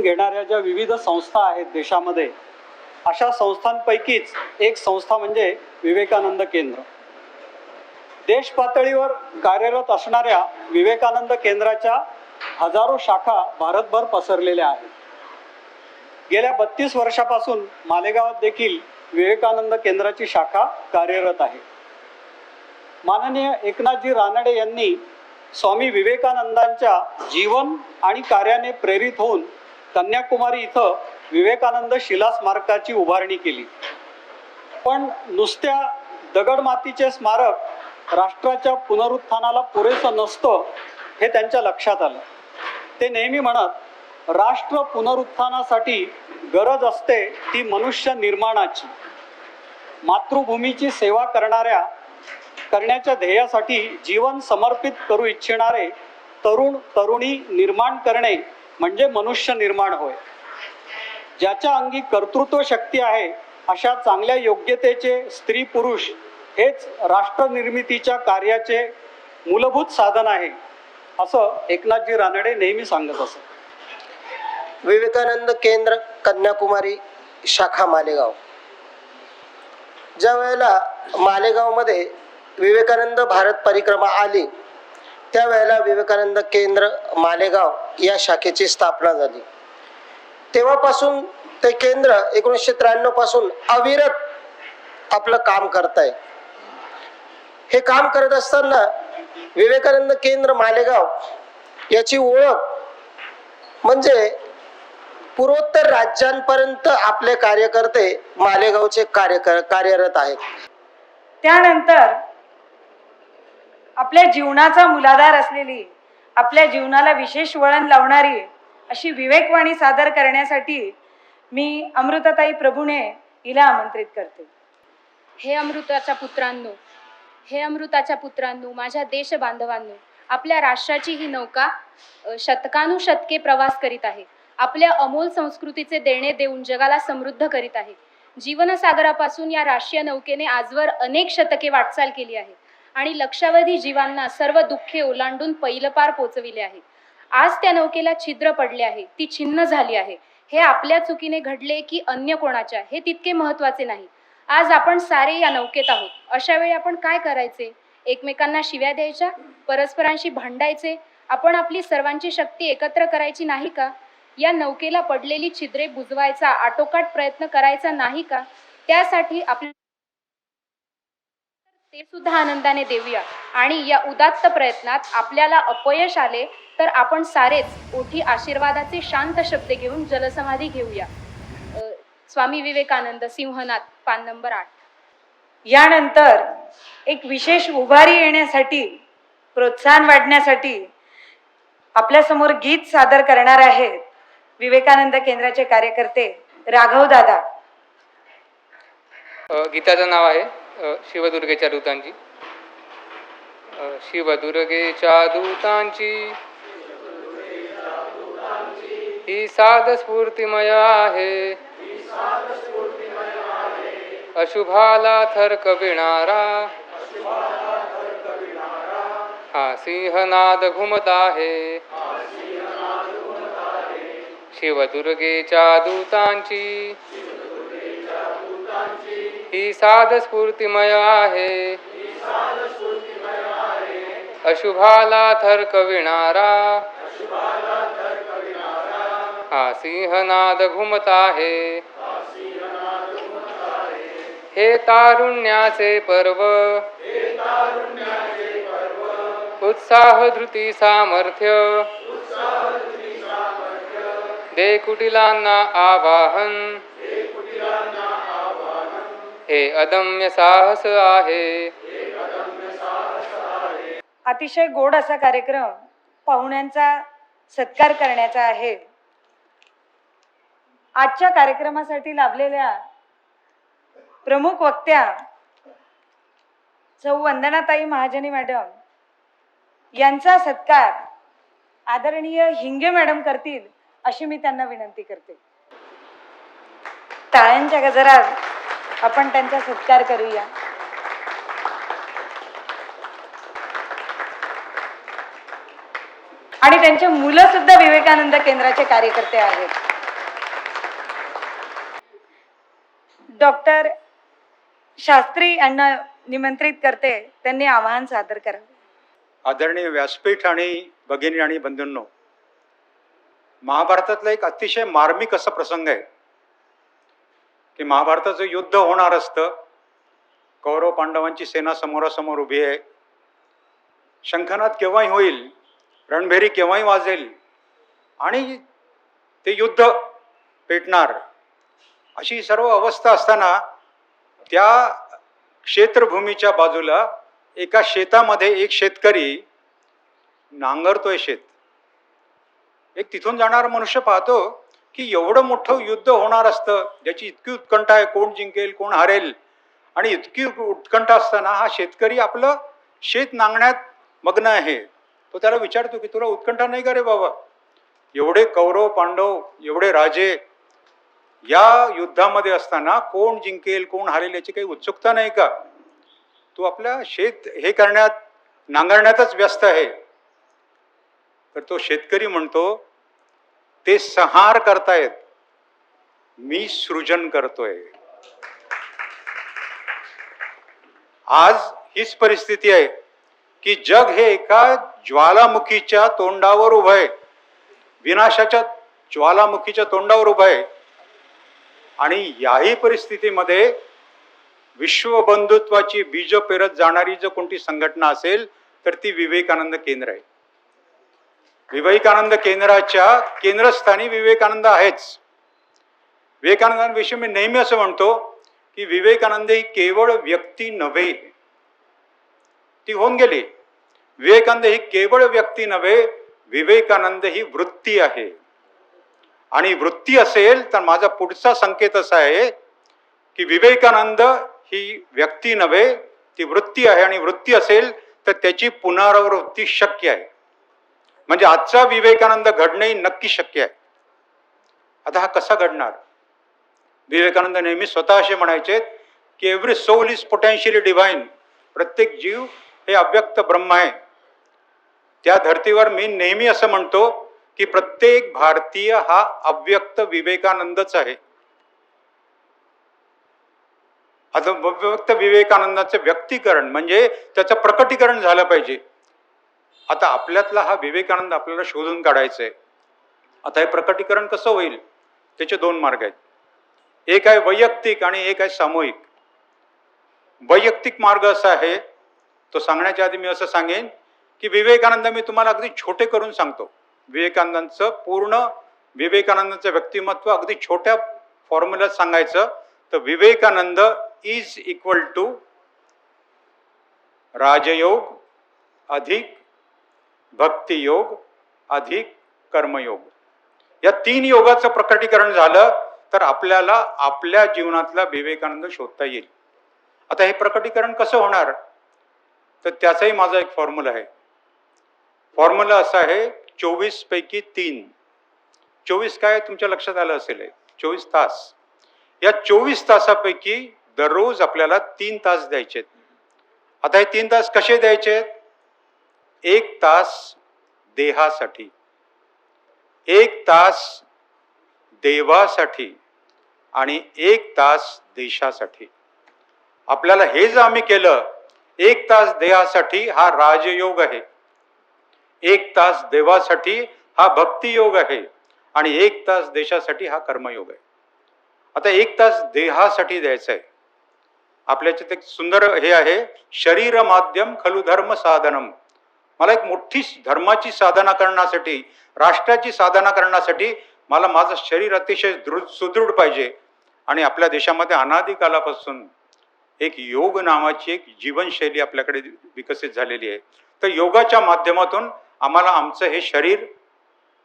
घेणाऱ्या ज्या विविध संस्था आहेत देशामध्ये, अशा संस्थांपैकीच एक संस्था म्हणजे विवेकानंद केंद्र. देश पातळीवर कार्यरत असणाऱ्या विवेकानंद केंद्राच्या हजारो शाखा भारतभर पसरलेल्या आहेत. गेल्या 32 वर्षापासून मालेगावात देखील विवेकानंद केंद्राची शाखा कार्यरत आहे. माननीय एकनाथजी रानडे यांनी स्वामी विवेकानंदांच्या जीवन आणि कार्याने प्रेरित होऊन कन्याकुमारी इथं विवेकानंद शिला स्मारकाची उभारणी केली. पण नुसत्या दगडमातीचे स्मारक राष्ट्राच्या पुनरुत्थानाला पुरेसं नसतं हे त्यांच्या लक्षात आलं. ते नेहमी म्हणत, राष्ट्र पुनरुत्थानासाठी गरज असते ती मनुष्य निर्माणाची. मातृभूमीची सेवा करण्याच्या ध्येयासाठी जीवन समर्पित करू इच्छिणारे तरुण तरुणी निर्माण करणे म्हणजे मनुष्य निर्माण होय. ज्याच्या अंगी कर्तृत्व शक्ती आहे अशा चांगल्या योग्यतेचे स्त्री पुरुष हेच राष्ट्र निर्मितीच्या कार्याचे मूलभूत साधन आहे, असं एकनाथजी रानडे नेहमी सांगत असत. विवेकानंद केंद्र कन्याकुमारी शाखा मालेगाव. ज्या वेळेला मालेगावमध्ये विवेकानंद भारत परिक्रमा आली त्यावेळेला विवेकानंद केंद्र मालेगाव या शाखेची स्थापना झाली. तेव्हापासून ते केंद्र 1993 पासून अविरत आपलं काम करत आहे. हे काम करत असताना विवेकानंद केंद्र मालेगाव याची ओळख म्हणजे पूर्वोत्तर राज्यांपर्यंत आपले कार्यकर्ते मालेगावचे कार्यरत आहेत. त्यानंतर आपल्या जीवनाचा मूलाधार असलेली, आपल्या जीवनाला विशेष वळण लावणारी अशी विवेकवाणी सादर करण्यासाठी मी अमृताताई प्रभुणे हिला आमंत्रित करते. हे अमृताच्या पुत्रांनो, माझ्या देश बांधवांनो, आपल्या राष्ट्राची ही नौका शतकानुशतके प्रवास करीत आहे. आपल्या अमोल संस्कृतीचे देणे देऊन जगाला समृद्ध करीत आहे. जीवनसागरापासून या राष्ट्रीय नौकेने आजवर अनेक शतके वाटचाल केली आहे आणि लक्षावधी जीवांना सर्व दुःखे ओलांडून पैलपार पोचविले आहे. आज त्या नौकेला छिद्र पडले आहे, ती छिन्न झाली आहे. हे आपल्या चुकीने घडले की अन्य कोणाच्या हे तितके महत्वाचे नाही. आज आपण सारे या नौकेत आहोत. अशा वेळी आपण काय करायचे? एकमेकांना शिव्या द्यायच्या, परस्परांशी भांडायचे? आपण आपली सर्वांची शक्ती एकत्र करायची नाही का? या नौकेला पडलेली छिद्रे बुजवायचा आटोकाट प्रयत्न करायचा नाही का? त्यासाठी आपल्या ते सुद्धा आनंदाने देऊया. आणि या उदात्त प्रयत्नात आपल्याला अपयश आले तर आपण सारेच ओठी आशीर्वादाचे शांत शब्द घेऊन जलसमाधी घेऊया. स्वामी विवेकानंद, सिंहनाथ, पान नंबर 8. यानंतर एक विशेष उभारी येण्यासाठी, प्रोत्साहन वाढण्यासाठी आपल्यासमोर गीत सादर करणार आहेत विवेकानंद केंद्राचे कार्यकर्ते राघव दादा. गीताचं नाव आहे शिवदुर्गेच्या दूतांची. शिवदुर्गेच्या दूतांची ही साध स्फूर्तिमय आहे, अशुभाला थरक विणारा हा सिंहनाद घुमत आहे. शिवदुर्गेच्या दूतांची ही साध स्फूर्तिमय आहे, अशुभाला थरक विणारा हा सिंहनाद घुमत आहे. हे तारुण्याचे पर्व, उत्साह धृती सामर्थ्य, दे कुटिलांना आवाहन, हे अदम्य साहस आहे. अतिशय गोड असा कार्यक्रम पाहुण्यांचा सत्कार करण्याचा आहे. आजच्या कार्यक्रमासाठी लाभलेल्या प्रमुख वक्त्या सौ वंदनाताई महाजनी मॅडम यांचा सत्कार आदरणीय हिंगे मॅडम करतील अशी मी त्यांना विनंती करते. टाळ्यांच्या गजरात आपण त्यांचा सत्कार करूया. आणि त्यांचे मुलं सुद्धा विवेकानंद केंद्राचे कार्यकर्ते आहेत. डॉक्टर शास्त्री यांना निमंत्रित करते. त्यांनी आवाहन सादर करावे. आदरणीय व्यासपीठ आणि भगिनी आणि बंधूंनो, महाभारतातला एक अतिशय मार्मिक असा प्रसंग आहे की महाभारताचं युद्ध होणार असतं. कौरव पांडवांची सेना समोरासमोर उभी आहे. शंखनाद केव्हाही होईल, रणभेरी केव्हाही वाजेल आणि ते युद्ध पेटणार, अशी सर्व अवस्था असताना त्या क्षेत्रभूमीच्या बाजूला एका शेतामध्ये एक शेतकरी नांगरतोय शेत. एक तिथून जाणारा मनुष्य पाहतो की एवढं मोठं युद्ध होणार असतं, ज्याची इतकी उत्कंठा आहे, कोण जिंकेल कोण हारेल, आणि इतकी उत्कंठा असताना हा शेतकरी आपलं शेत नांगण्यात मग्न आहे. तो त्याला विचारतो की तुला उत्कंठा नाही का रे बाबा? एवढे कौरव पांडव, एवढे राजे या युद्धामध्ये असताना कोण जिंकेल कोण हारेल याची काही उत्सुकता नाही का? तू आपल्या शेत हे करण्यात, नांगरण्यातच व्यस्त आहे. तर तो शेतकरी म्हणतो, ते संहार करतायत, मी सृजन करतोय. आज हीच परिस्थिती आहे की जग हे एका ज्वालामुखीच्या तोंडावर उभं आहे, विनाशाच्या ज्वालामुखीच्या तोंडावर उभं आहे. आणि याही परिस्थितीमध्ये विश्वबंधुत्वाची बीज पेरत जाणारी जर कोणती संघटना असेल तर ती विवेकानंद केंद्र आहे. विवेकानंद केंद्राच्या केंद्रस्थानी विवेकानंद आहेच. विवेकानंदांविषयी मी नेहमी असं म्हणतो की विवेकानंद ही केवळ व्यक्ती नव्हे, ती होऊन गेली. विवेकानंद ही केवळ व्यक्ती नव्हे, विवेकानंद ही वृत्ती आहे. आणि वृत्ती असेल तर माझा पुढचा संकेत असा आहे की विवेकानंद ही व्यक्ती नव्हे, ती वृत्ती आहे. आणि वृत्ती असेल तर त्याची पुनरावृत्ती शक्य आहे. म्हणजे आजचा विवेकानंद घडणे नक्की शक्य आहे. आता हा कसा घडणार? विवेकानंद नेहमी स्वतः असे म्हणायचे की every soul is potentially divine. प्रत्येक जीव हे अव्यक्त ब्रह्म आहे. त्या धर्तीवर मी नेहमी असं म्हणतो की प्रत्येक भारतीय हा अव्यक्त विवेकानंदच आहे. आता अव्यक्त विवेकानंदाचं व्यक्तीकरण म्हणजे त्याचं प्रकटीकरण झालं पाहिजे. आता आपल्यातला हा विवेकानंद आपल्याला शोधून काढायचा आहे. आता हे प्रकटीकरण कसं होईल? त्याचे दोन मार्ग आहेत. एक आहे वैयक्तिक आणि एक आहे सामूहिक. वैयक्तिक मार्ग असा आहे, तो सांगण्याच्या आधी मी असं सांगेन की विवेकानंद मी तुम्हाला अगदी छोटे करून सांगतो. विवेकानंदांचं पूर्ण विवेकानंदांचं व्यक्तिमत्व अगदी छोट्या फॉर्म्युल्यात सांगायचं तर विवेकानंद इज इक्वल टू राजयोग अधिक भक्तियोग अधिक कर्मयोग. या तीन योगाचं प्रकटीकरण झालं तर आपल्याला आपल्या जीवनातला विवेकानंद शोधता येईल. आता हे प्रकटीकरण कसं होणार? तर त्याचाही माझा एक फॉर्म्युला आहे. फॉर्म्युला असा आहे 24 पैकी 3. 24 काय तुमच्या लक्षात आलं असेल, 24 तास. या 24 तासापैकी दररोज आपल्याला 3 तास द्यायचे. आता हे 3 तास कसे द्यायचे? 1 तास देहासाठी, 1 तास देवासाठी आणि 1 तास देशासाठी. आपल्याला हे जर आम्ही केलं, 1 तास देहासाठी हा राजयोग आहे, 1 तास देवासाठी हा भक्तियोग आहे आणि 1 तास देशासाठी हा कर्मयोग आहे. आता 1 तास देहासाठी द्यायचं आहे. आपल्याच्यात एक सुंदर हे आहे, शरीर माध्यम खलु धर्म साधनम. मला एक मोठी धर्माची साधना करण्यासाठी, राष्ट्राची साधना करण्यासाठी मला माझं शरीर अतिशय सुदृढ पाहिजे. आणि आपल्या देशामध्ये अनादिकालापासून एक योग नावाची एक जीवनशैली आपल्याकडे विकसित झालेली आहे. तर योगाच्या माध्यमातून आम्हाला आमचं हे शरीर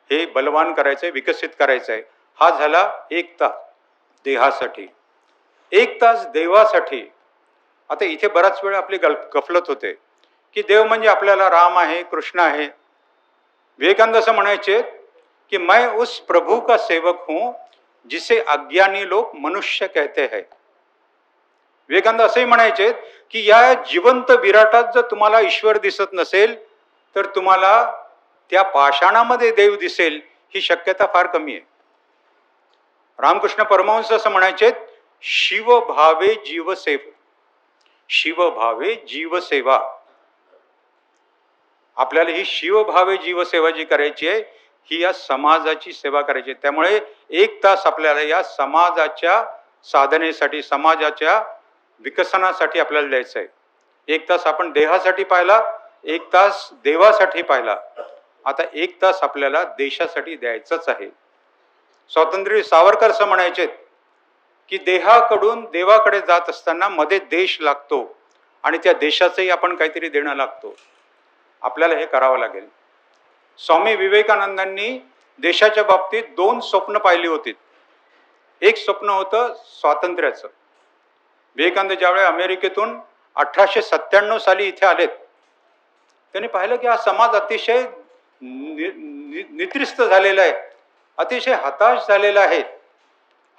हे बलवान करायचं आहे, विकसित करायचं आहे. हा झाला 1 तास देहासाठी, 1 तास देवासाठी. आता इथे बराच वेळ आपली गफलत होते की देव म्हणजे आपल्याला राम आहे, कृष्ण आहे. विवेकानंद असं म्हणायचे कि मैं उस प्रभु का सेवक हूं जिसे अज्ञानी लोग मनुष्य कहते हैं. विवेकानंद असंही म्हणायचे की या जिवंत विराटात जर तुम्हाला ईश्वर दिसत नसेल तर तुम्हाला त्या पाषाणामध्ये देव दिसेल ही शक्यता फार कमी आहे. रामकृष्ण परमहंस असं म्हणायचे, शिवभावे जीवसेवा. शिवभावे जीवसेवा. आपल्याला ही शिवभावे जीवसेवा जी करायची आहे ही या समाजाची सेवा करायची आहे. त्यामुळे एक तास आपल्याला या समाजाच्या साधनेसाठी, समाजाच्या विकसनासाठी आपल्याला द्यायचं आहे. एक तास आपण देहासाठी पाहिला, एक तास देवासाठी पाहिला, आता एक तास आपल्याला देशासाठी द्यायचंच आहे. स्वातंत्र्य सावरकर असं म्हणायचे की देहाकडून देवाकडे जात असताना मध्ये देश लागतो आणि त्या देशाचंही आपण काहीतरी देणं लागतो. आपल्याला हे करावं लागेल. स्वामी विवेकानंदांनी देशाच्या बाबतीत 2 स्वप्न पाहिली होती. एक स्वप्न होतं स्वातंत्र्याचं. विवेकानंद ज्यावेळी अमेरिकेतून 1897 साली इथे आलेत, त्यांनी पाहिलं की हा समाज अतिशय निद्रिस्त झालेला आहे, अतिशय हताश झालेला आहे,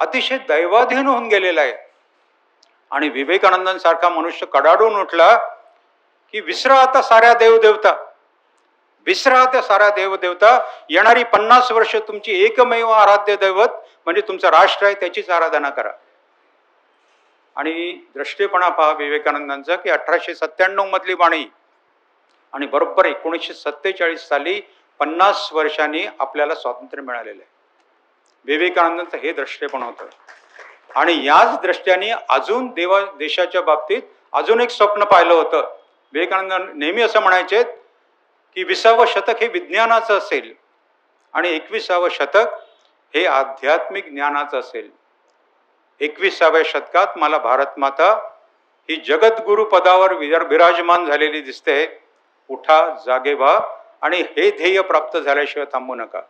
अतिशय दैवाधीन होऊन गेलेला आहे. आणि विवेकानंदांसारखा मनुष्य कडाडून उठला की विसरा आता साऱ्या देवदेवता, विसरा त्या साऱ्या देवदेवता. येणारी 50 वर्ष तुमची एकमेव आराध्य दैवत म्हणजे तुमचं राष्ट्र आहे, त्याचीच आराधना करा. आणि दृष्टीपणा पहा विवेकानंदांचा की 1897 मधली वाणी आणि बरोबर 1947 साली 50 वर्षांनी आपल्याला स्वातंत्र्य मिळालेलं आहे. विवेकानंदांचं हे दृष्टीपण होतं. आणि याच दृष्ट्याने अजून देशाच्या बाबतीत अजून एक स्वप्न पाहिलं होतं. विवेकानंद नेहमी असं म्हणायचे की 20वे शतक हे विज्ञानाचं असेल आणि 21वे शतक हे आध्यात्मिक ज्ञानाचं असेल. 21व्या शतकात मला भारत माता ही जगद्गुरु पदावर विराजमान झालेली दिसते. उठा, जागे व्हा आणि हे ध्येय प्राप्त झाल्याशिवाय थांबू नका.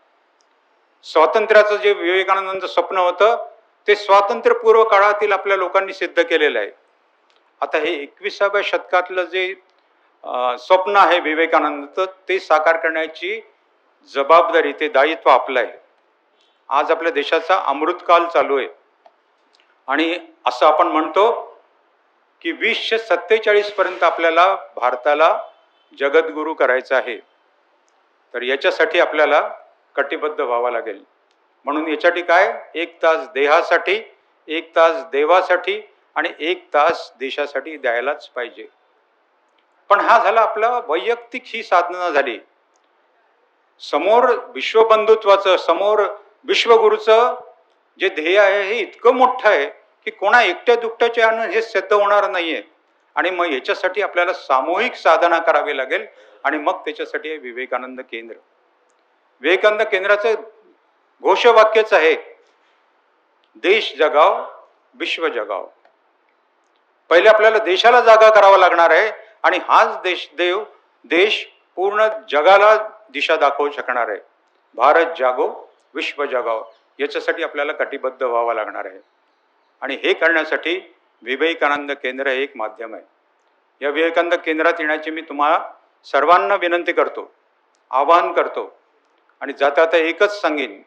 स्वातंत्र्याचं जे विवेकानंदांचं स्वप्न होतं ते स्वातंत्र्यपूर्व काळातील आपल्या लोकांनी सिद्ध केलेलं आहे. आता हे 21व्या शतकातलं जे स्वप्न आहे विवेकानंदाचं, ते साकार करण्याची जबाबदारी, ते दायित्व आपलं आहे. आज आपल्या देशाचा अमृतकाल चालू आहे आणि असं आपण म्हणतो की 2047 पर्यंत आपल्याला भारताला जगद्गुरु करायचं आहे. तर याच्यासाठी आपल्याला कटिबद्ध व्हावं लागेल. म्हणून याच्यासाठी काय, 1 तास देहासाठी, 1 तास देवासाठी आणि 1 तास देशासाठी द्यायलाच पाहिजे. पण हा झाला आपला वैयक्तिक ही साधना झाली. समोर विश्वबंधुत्वाचं, समोर विश्वगुरूचं जे ध्येय आहे हे इतकं मोठं आहे की कोणा एकट्या दुकट्याच्या हे सिद्ध होणार नाहीये. आणि मग याच्यासाठी आपल्याला सामूहिक साधना करावी लागेल. आणि मग त्याच्यासाठी आहे विवेकानंद केंद्र. विवेकानंद केंद्राचं घोषवाक्यच आहे, देश जगाव, विश्व जगाव. पहिले आपल्याला देशाला जागा करावा लागणार आहे आणि हाच देश पूर्ण जगाला दिशा दाखवू शकणार आहे. भारत जागो, विश्व जगाव, याच्यासाठी आपल्याला कटिबद्ध व्हावं लागणार आहे. आणि हे करण्यासाठी विवेकानंद केंद्र हे एक माध्यम आहे. या विवेकानंद केंद्रात येण्याची मी तुम्हाला सर्वांना विनंती करतो, आवाहन करतो. आणि जाता आता एकच सांगेन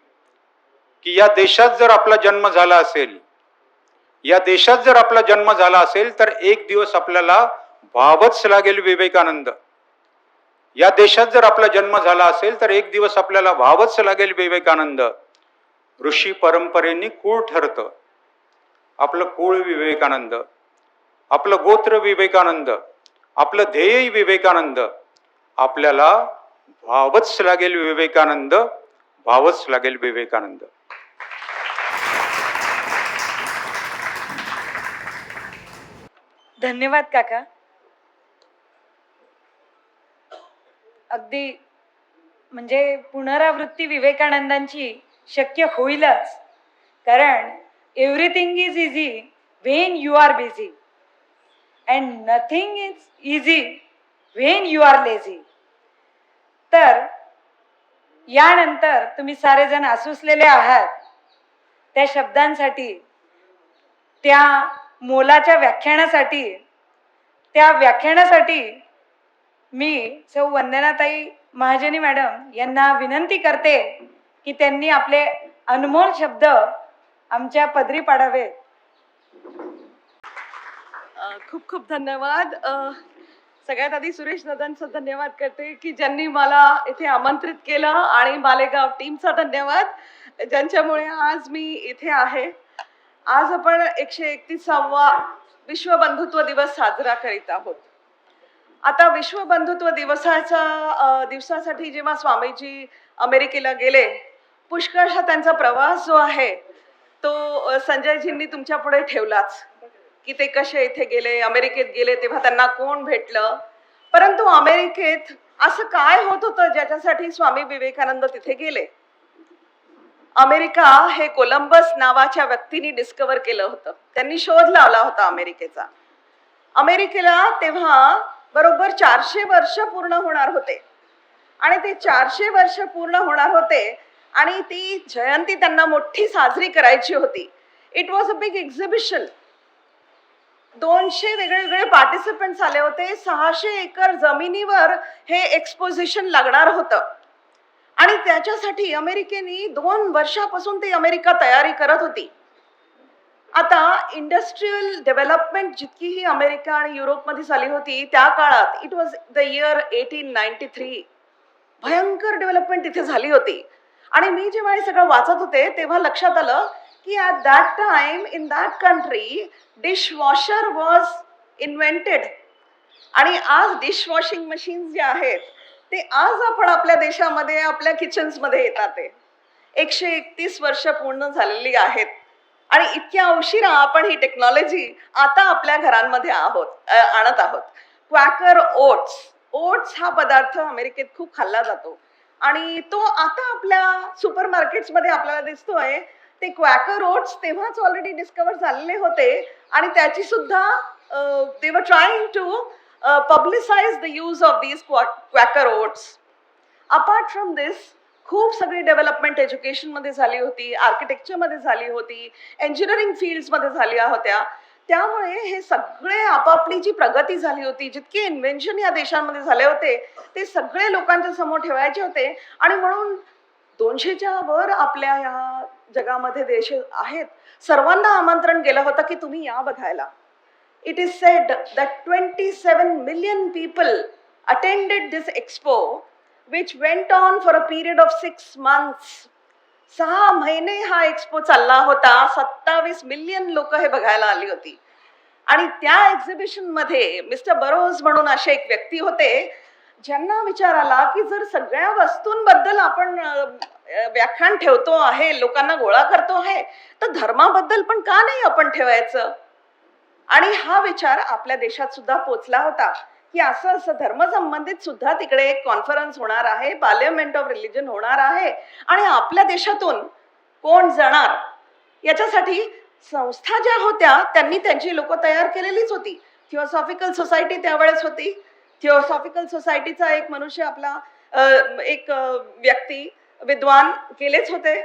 की या देशात जर आपला जन्म झाला असेल, या देशात जर आपला जन्म झाला असेल तर एक दिवस आपल्याला व्हावंच लागेल विवेकानंद. या देशात जर आपला जन्म झाला असेल तर एक दिवस आपल्याला व्हावंच लागेल विवेकानंद. ऋषी परंपरेने कुळ ठरतं. आपलं कुळ विवेकानंद, आपलं गोत्र विवेकानंद, आपलं ध्येय विवेकानंद. आपल्याला व्हावंच लागेल विवेकानंद, व्हावंच लागेल विवेकानंद. धन्यवाद काका. अगदी म्हणजे पुनरावृत्ती विवेकानंदांची शक्य होईलच, कारण everything is easy when you are busy and nothing is easy when you are lazy. तर यानंतर तुम्ही सारेजण आसुसलेले आहात त्या शब्दांसाठी, त्या मोलाच्या व्याख्यानासाठी मी सौ वंदनाताई महाजनी मॅडम यांना विनंती करते की त्यांनी आपले अनमोल शब्द आमच्या पदरी पाडावे. खूप खूप धन्यवाद. सगळ्यात आधी सुरेश दादांचा धन्यवाद करते की ज्यांनी मला इथे आमंत्रित केलं, आणि मालेगाव टीमचा धन्यवाद ज्यांच्यामुळे आज मी इथे आहे. आज आपण 131वा विश्व बंधुत्व दिवस साजरा करीत आहोत. आता विश्व बंधुत्व दिवसासाठी जेव्हा स्वामीजी अमेरिकेला गेले, पुष्कळशा त्यांचा प्रवास जो आहे तो संजयजींनी तुमच्या पुढे ठेवलाच, की ते कसे इथे गेले, अमेरिकेत गेले तेव्हा त्यांना कोण भेटलं. परंतु अमेरिकेत असं काय होत होतं ज्याच्यासाठी स्वामी विवेकानंद तिथे गेले? अमेरिका हे कोलंबस नावाच्या व्यक्तीने डिस्कवर केलं होतं. त्यांनी शोध लावला होता अमेरिकेचा. अमेरिकेला तेव्हा बरोबर 400 वर्ष पूर्ण होणार होते आणि ते 400 वर्ष पूर्ण होणार होते आणि ती जयंती त्यांना मोठी साजरी करायची होती. It was a big exhibition. 200 वेगवेगळे पार्टिसिपंट्स आले होते. 600 एकर जमिनीवर हे एक्सपोजिशन लागणार होतं आणि त्याच्यासाठी अमेरिकेने 2 वर्षापासून ती अमेरिका तयारी करत होती. आता इंडस्ट्रीयल डेव्हलपमेंट जितकी ही अमेरिका आणि युरोपमध्ये झाली होती त्या काळात, इट वॉज द इयर 1893, भयंकर डेव्हलपमेंट तिथे झाली होती. आणि मी जेव्हा हे सगळं वाचत होते तेव्हा लक्षात आलं की at that time in that country dishwasher was invented. आणि आज डिशवॉशिंग मशीन्स जे आहेत ते आज आपण आपल्या देशामध्ये आपल्या किचन्समध्ये येतात. ते 131 वर्ष पूर्ण झालेली आहेत आणि इतक्या उशिरा आपण ही टेक्नॉलॉजी आता आपल्या घरांमध्ये आणत आहोत. क्वॅकर ओट्स हा पदार्थ अमेरिकेत खूप खाल्ला जातो आणि तो आता आपल्या सुपरमार्केट्समध्ये आपल्याला दिसतोय. ते क्वॅकर ओट्स तेव्हाच ऑलरेडी डिस्कवर झालेले होते आणि त्याची सुद्धा they were trying to publicize the use of these quaker oats. Apart from this, खूप सगळी डेव्हलपमेंट एज्युकेशनमध्ये झाली होती, आर्किटेक्चरमध्ये झाली होती, इंजिनिअरिंग फील्ड्समध्ये झाल्या होत्या. त्यामुळे हे सगळे आपापली जी प्रगती झाली होती, जितके इन्व्हेन्शन या देशांमध्ये झाले होते ते सगळे लोकांच्या समोर ठेवायचे होते. आणि म्हणून 200च्या वर आपल्या या जगामध्ये देश आहेत, सर्वांना आमंत्रण गेलं होतं की तुम्ही या बघायला. It is said that 27 million people attended this expo, which went on for a period of 6 months. 6 महिने हा एक्सपो चालला होता. 27 मिलियन लोक हे बघायला आली होती. आणि त्या एक्झिबिशन मध्ये मिस्टर बरोज म्हणून असे एक व्यक्ती होते ज्यांना विचार आला की जर सगळ्या वस्तूंबद्दल आपण व्याख्यान ठेवतो आहे, लोकांना गोळा करतो आहे, तर धर्माबद्दल पण का नाही आपण ठेवायचं? आणि हा विचार आपल्या देशात सुद्धा पोचला होता की असं धर्म संबंधित सुद्धा तिकडे एक कॉन्फरन्स होणार आहे, पार्लियामेंट ऑफ रिलिजन होणार आहे आणि आपल्या देशातून कोण जाणार याच्यासाठी संस्था ज्या होत्या त्यांनी त्यांची लोक तयार केलेलीच होती. थिओसॉफिकल सोसायटी त्यावेळेस होती. थिओसॉफिकल सोसायटीचा एक मनुष्य आपला एक व्यक्ती विद्वान केलेच होते.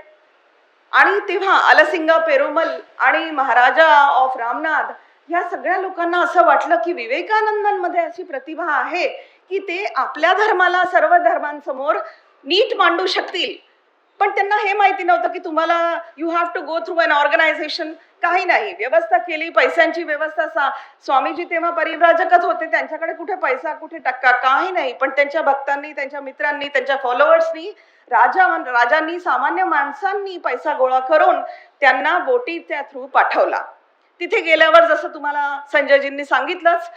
आणि तेव्हा अलसिंगा पेरुमल आणि महाराजा ऑफ रामनाथ या सगळ्या लोकांना असं वाटलं की विवेकानंदांमध्ये अशी प्रतिभा आहे की ते आपल्या धर्माला सर्व धर्मांसमोर नीट मांडू शकतील. पण त्यांना हे माहिती नव्हतं की तुम्हाला you have to go through an organisation. काही नाही, व्यवस्था केली, पैशांची व्यवस्था. स्वामीजी तेव्हा परिव्राजकच होते, त्यांच्याकडे कुठे पैसा कुठे टक्का काही नाही. पण त्यांच्या भक्तांनी, त्यांच्या मित्रांनी, त्यांच्या फॉलोअर्सनी, राजांनी, सामान्य माणसांनी पैसा गोळा करून त्यांना बोटीच्या थ्रू पाठवला. तिथे गेल्यावर जसं तुम्हाला संजयजींनी सांगितलंच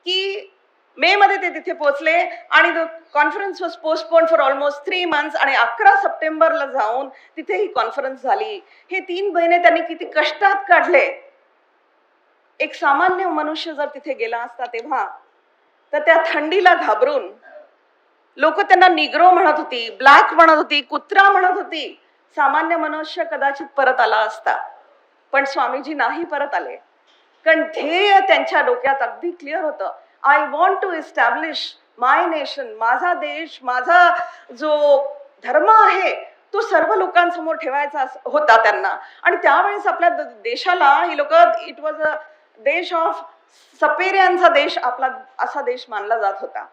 की मे मध्ये ते तिथे पोहोचले आणि conference was postpone for almost 3 months आणि 11 सप्टेंबरला जाऊन तिथे ही कॉन्फरन्स झाली. हे 3 महिने त्यांनी किती कष्टात काढले. एक सामान्य मनुष्य जर तिथे गेला असता तेव्हा तर त्या थंडीला घाबरून लोक त्यांना निग्रो म्हणत होती, ब्लॅक म्हणत होती, कुत्रा म्हणत होती. सामान्य मनुष्य कदाचित परत आला असता, पण स्वामीजी नाही परत आले. कारण ध्येय त्यांच्या डोक्यात अगदी क्लिअर होतं. I want to establish my nation. माझा देश, माझा जो धर्म आहे तो सर्व लोकांसमोर ठेवायचा होता त्यांना. आणि त्यावेळेस आपल्या देशाला ही लोक, इट वॉज अ देश ऑफ सपेऱ्यांचा देश, आपला असा देश मानला जात होता.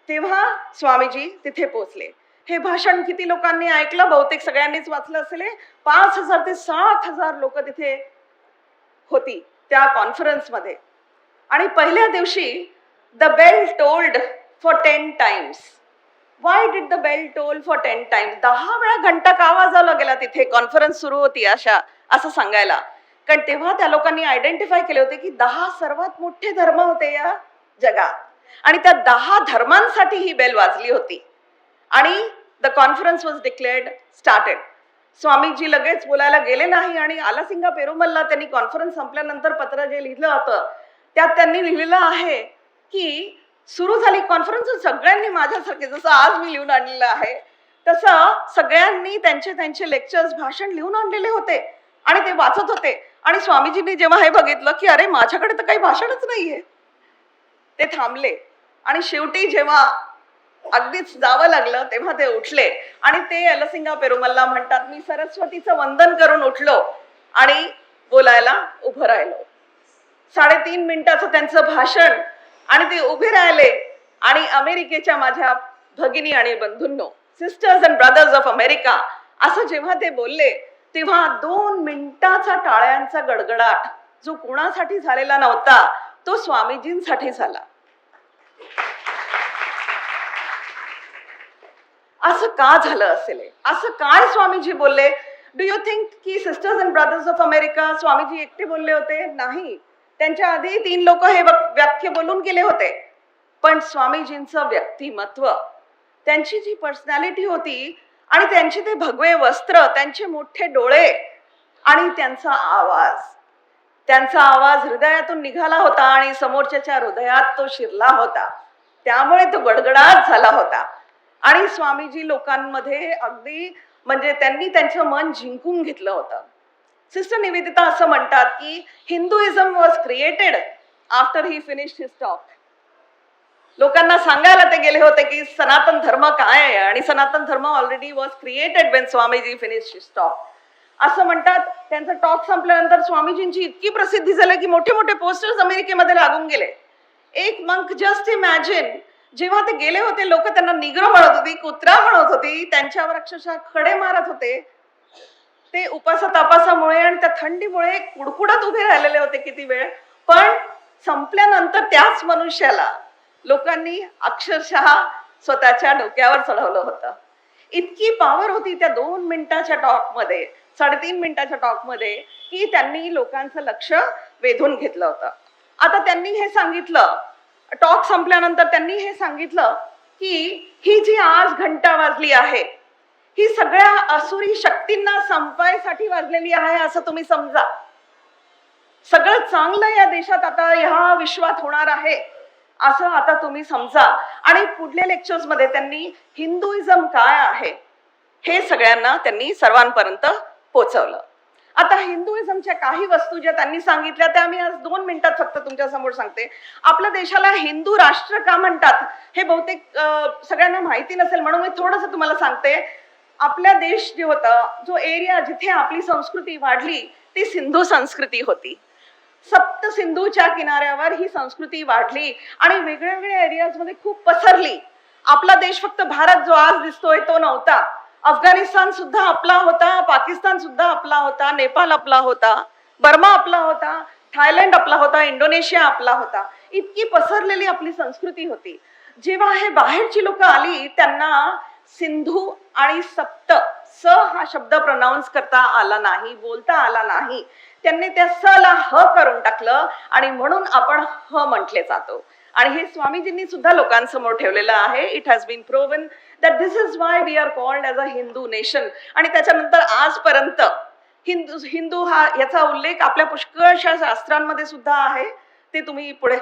तेव्हा स्वामीजी तिथे पोहोचले. हे भाषण किती लोकांनी ऐकलं? बहुतेक सगळ्यांनीच वाचलं असेल. 5,000 ते 7,000 लोक तिथे होती त्या कॉन्फरन्समध्ये. आणि पहिल्या दिवशी the bell tolled for 10 times. Why did the bell toll for 10 times? 10 वेळा घंटा का वाजवला गेला तिथे? कॉन्फरन्स सुरू होती असं सांगायला कारण तेव्हा त्या लोकांनी आयडेंटिफाय केले होते की 10 सर्वात मोठे धर्म होते या जगात, आणि त्या 10 धर्मांसाठी ही बेल वाजली होती. आणि the conference was declared started. Swamiji लगेच बोलायला गेले नाही, आणि आलासिंगा पेरुमलला त्यांनी कॉन्फरन्स संपल्यानंतर पत्र जे लिहिलं होतं त्यात त्यांनी लिहिलेलं आहे की सुरू झाली कॉन्फरन्स, सगळ्यांनी माझ्यासारखे, जसं आज मी लिहून आणलेलं आहे तसं सगळ्यांनी त्यांचे लेक्चर्स, भाषण लिहून आणलेले होते आणि ते वाचत होते. आणि स्वामीजींनी जेव्हा हे बघितलं की अरे माझ्याकडे तर काही भाषणच नाहीये, ते थांबले. आणि शेवटी जेव्हा अगदीच जावं लागलं तेव्हा ते उठले आणि ते अलसिंगा पेरुमलला म्हणतात, मी सरस्वतीचं वंदन करून उठलो आणि बोलायला उभं राहिलो. 3.5 मिनिटाचं त्यांचं भाषण, आणि ते उभे राहिले. आणि अमेरिकेच्या माझ्या भगिनी आणि बंधूंनो, sisters and brothers of America, असं जेव्हा ते बोलले तेव्हा 2 मिनिटाचा टाळ्यांचा गडगडाट जो कोणासाठी झालेला नव्हता तो स्वामीजींसाठी झाला. असं का झालं असेल? असं काय स्वामीजी बोलले? डू यू थिंक की sisters and brothers of America Swamiji एकटे बोलले होते? नाही, त्यांच्या आधी 3 लोक हे वाक्य बोलून गेले होते. पण स्वामीजींचं व्यक्तिमत्व, त्यांची जी पर्सनॅलिटी होती, आणि त्यांचे ते भगवे वस्त्र, त्यांचे मोठे डोळे, आणि त्यांचा आवाज हृदयातून निघाला होता आणि समोरच्याच्या हृदयात तो शिरला होता, त्यामुळे तो गडगडाट झाला होता. आणि स्वामीजी लोकांमध्ये अगदी म्हणजे त्यांनी त्यांचं मन जिंकून घेतलं होतं. सिस्टर निवेदिता असं म्हणतात की Hinduism was created after he finished his talk. लोकांना सांगायला ते गेले होते की सनातन धर्म काय आहे, आणि सनातन धर्म already was created when Swamiji finished his talk. असं म्हणतात. त्यांचा टॉक संपल्यानंतर स्वामीजींची इतकी प्रसिद्धी झाली की मोठे मोठे पोस्टर्स अमेरिकेमध्ये लागून गेले. एक मंक, जस्ट इमॅजिन, जेव्हा ते गेले होते लोक त्यांना निग्रो म्हणत होती, कुत्रा म्हणत होती, त्यांच्यावर अक्षरशः खडे मारत होते. ते उपासातापासामुळे आणि त्या थंडीमुळे कुडकुडत उभे राहिलेले होते किती वेळ. पण संपल्यानंतर त्याच मनुष्याला लोकांनी अक्षरशः स्वतःच्या डोक्यावर चढवलं होतं. इतकी पॉवर होती त्या 2 मिनिटाच्या टॉकमध्ये, 3.5 मिनिटाच्या टॉकमध्ये, की त्यांनी लोकांचं लक्ष वेधून घेतलं होतं. आता त्यांनी हे सांगितलं, टॉक संपल्यानंतर त्यांनी हे सांगितलं की ही जी आज घंटा वाजली आहे ही सगळ्या असुरी शक्तींना संपवायसाठी वाजलेली आहे असं तुम्ही समजा. सगळं चांगलं या देशात आता ह्या विश्वात होणार आहे असं आता तुम्ही समजा. आणि पुढल्या लेक्चर्स मध्ये त्यांनी हिंदुइझम काय आहे हे सगळ्यांना त्यांनी सर्वांपर्यंत पोहोचवलं. आता हिंदुइझमच्या काही वस्तू ज्या त्यांनी सांगितल्या त्या मी आज 2 मिनिटात फक्त तुमच्या समोर सांगते. आपल्या देशाला हिंदू राष्ट्र का म्हणतात हे बहुतेक सगळ्यांना माहिती नसेल, म्हणून मी थोडंसं तुम्हाला सांगते. आपला देश जे होता, जो एरिया जिथे आपली संस्कृती वाढली ती सिंधू संस्कृती होती. सप्त सिंधूच्या किनाऱ्यावर ही संस्कृती वाढली आणि वेगळ्या वेगळ्या एरियाज मध्ये खूप पसरली. आपला देश फक्त भारत जो आज दिसतोय तो नव्हता. अफगाणिस्तान सुद्धा आपला होता, पाकिस्तान सुद्धा आपला होता, नेपाळ आपला होता, बर्मा आपला होता, थायलंड आपला होता, इंडोनेशिया आपला होता. इतकी पसरलेली आपली संस्कृती होती. जेव्हा हे बाहेरची लोक आली त्यांना सिंधू आणि सप्त स हा शब्द प्रोनाऊन्स करता आला नाही, बोलता आला नाही. त्यांनी त्या स ला ह करून टाकलं आणि म्हणून आपण ह म्हटले जातो. आणि हे स्वामीजींनी सुद्धा लोकांसमोर ठेवलेलं आहे. It has been proven that this is why we are called as a Hindu nation. आणि त्याच्यानंतर आजपर्यंत हिंदू हा याचा उल्लेख आपल्या पुष्कळशा शास्त्रांमध्ये सुद्धा आहे. ते तुम्ही पुढे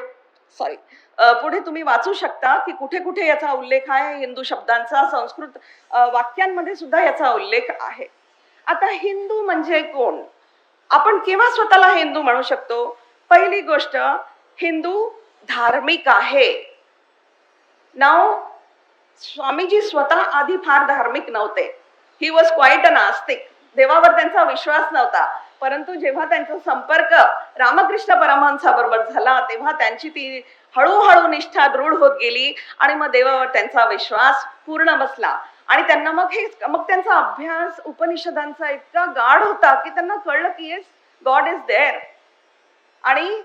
तुम्ही वाचू शकता की कुठे कुठे याचा उल्लेख आहे हिंदू शब्दांचा. संस्कृत वाक्यांमध्ये सुद्धा याचा उल्लेख आहे. आता हिंदू म्हणजे कोण? आपण केव्हा स्वतःला हिंदू म्हणू शकतो? पहिली गोष्ट, हिंदू धार्मिक आहे. नाव स्वामीजी स्वतः आधी फार धार्मिक नव्हते. ही वॉज क्वाईट अन आस्तिक. देवावर त्यांचा विश्वास नव्हता. परंतु जेव्हा त्यांचा संपर्क रामकृष्ण परमहंसाबरोबर झाला तेव्हा त्यांची ती हळूहळू निष्ठा दृढ होत गेली आणि मग देवावर त्यांचा विश्वास पूर्ण बसला. आणि त्यांना मग त्यांचा अभ्यास उपनिषदांचा इतका गाढ होता की त्यांना कळलं की येस, गॉड इज देअर. आणि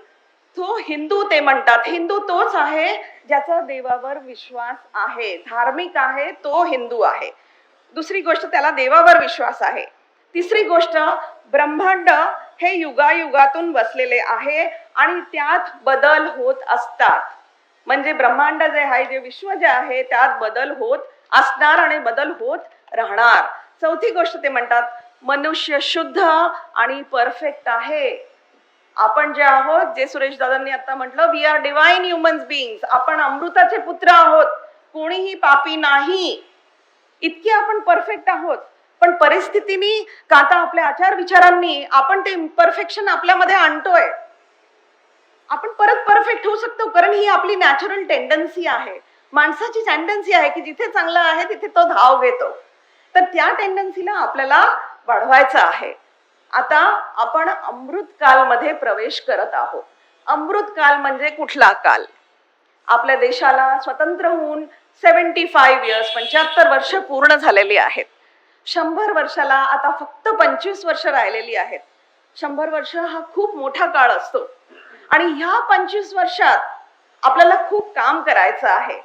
तो हिंदू ते म्हणतात. हिंदू तोच आहे ज्याचा देवावर विश्वास आहे, धार्मिक आहे, तो हिंदू आहे. दुसरी गोष्ट, त्याला देवावर विश्वास आहे. तिसरी गोष्ट, ब्रह्मांड हे युगायुगातून बसलेले आहे आणि त्यात बदल होत असतात. म्हणजे ब्रह्मांड जे आहे, जे विश्व जे आहे, त्यात बदल होत असणार आणि बदल होत राहणार. चौथी गोष्ट ते म्हणतात, मनुष्य शुद्ध आणि परफेक्ट आहे. आपण जे आहोत, जे सुरेश दादांनी आता म्हटलं, we are divine humans beings. आपण अमृताचे पुत्र आहोत, कोणीही पापी नाही. इतके आपण परफेक्ट आहोत. पण परिस्थितीनी का आता आपल्या आचार विचारांनी आपण ते इम्परफेक्शन आपल्यामध्ये आणतोय. आपण परत परफेक्ट होऊ शकतो, कारण ही आपली नॅचरल टेंडन्सी आहे. माणसाची टेंडन्सी आहे की जिथे चांगलं आहे तिथे तो धाव घेतो. तर त्या टेंडन्सीला आपल्याला वाढवायचं आहे. आता आपण अमृतकाल मध्ये प्रवेश करत आहोत. अमृतकाल म्हणजे कुठला काल? आपल्या देशाला स्वतंत्र होऊन 75 इयर्स 75 वर्ष पूर्ण झालेली आहेत. 100 वर्षाला आता फक्त 25 वर्ष राहिलेली आहेत. 100 वर्ष हा खूप मोठा काळ असतो आणि ह्या 25 वर्षात आपल्याला खूप काम करायचं आहे.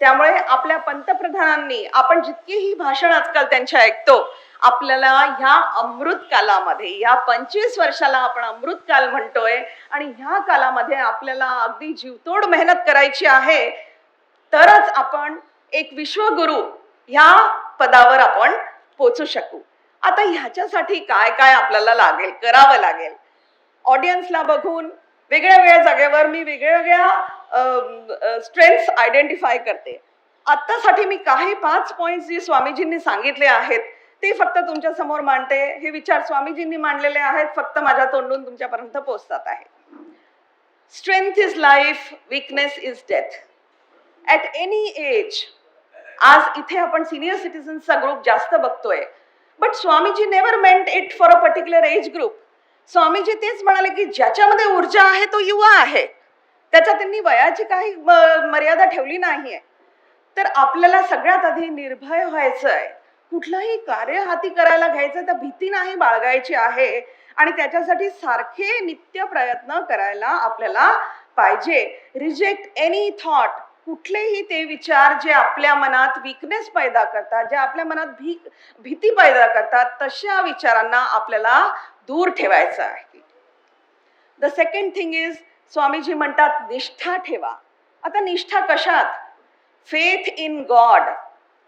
त्यामुळे आपल्या पंतप्रधानांनी, आपण जितकीही भाषण आजकाल त्यांचे ऐकतो, आपल्याला ह्या अमृत कालामध्ये, या 25 वर्षाला आपण अमृत काल म्हणतोय आणि ह्या कालामध्ये आपल्याला अगदी जीवतोड मेहनत करायची आहे. तरच आपण एक विश्वगुरु ह्या पदावर आपण पोचू शकू. आता ह्याच्यासाठी काय काय आपल्याला करावं लागेल? ऑडियन्सला बघून वेगळ्या वेगळ्या जागेवर मी वेगळ्या स्ट्रेंथ्स आयडेंटिफाय करते. आत्तासाठी मी काही 5 पॉइंट्स जे स्वामीजींनी सांगितले आहेत ते फक्त तुमच्या समोर मांडते. हे विचार स्वामीजींनी मांडलेले आहेत, फक्त माझ्या तोंडून तुमच्यापर्यंत पोहोचतात आहेत. Strength is life, weakness is death. At any age, आज इथे आपण सिनियर सिटीजन्सचा ग्रुप जास्त बघतोय, but Swamiji never meant it for a particular age group. Swamiji तेच म्हणाले की ज्याच्यामध्ये ऊर्जा आहे तो युवा आहे. त्याच्या त्यांनी वयाची काही मर्यादा ठेवली नाहीये. तर आपल्याला सगळ्यात आधी निर्भय व्हायचं आहे. कुठलंही कार्य हाती करायला घ्यायचं तर भीती नाही बाळगायची आहे आणि त्याच्यासाठी सारखे नित्य प्रयत्न करायला आपल्याला पाहिजे. रिजेक्ट एनी थॉट, कुठलेही ते विचार जे आपल्या मनात वीकनेस पैदा करतात, जे आपल्या मनात भीती पैदा करतात, तशा विचारांना आपल्याला दूर ठेवायचं आहे. The second thing is, Swamiji म्हणतात निष्ठा ठेवा. आता निष्ठा कशात? Faith in God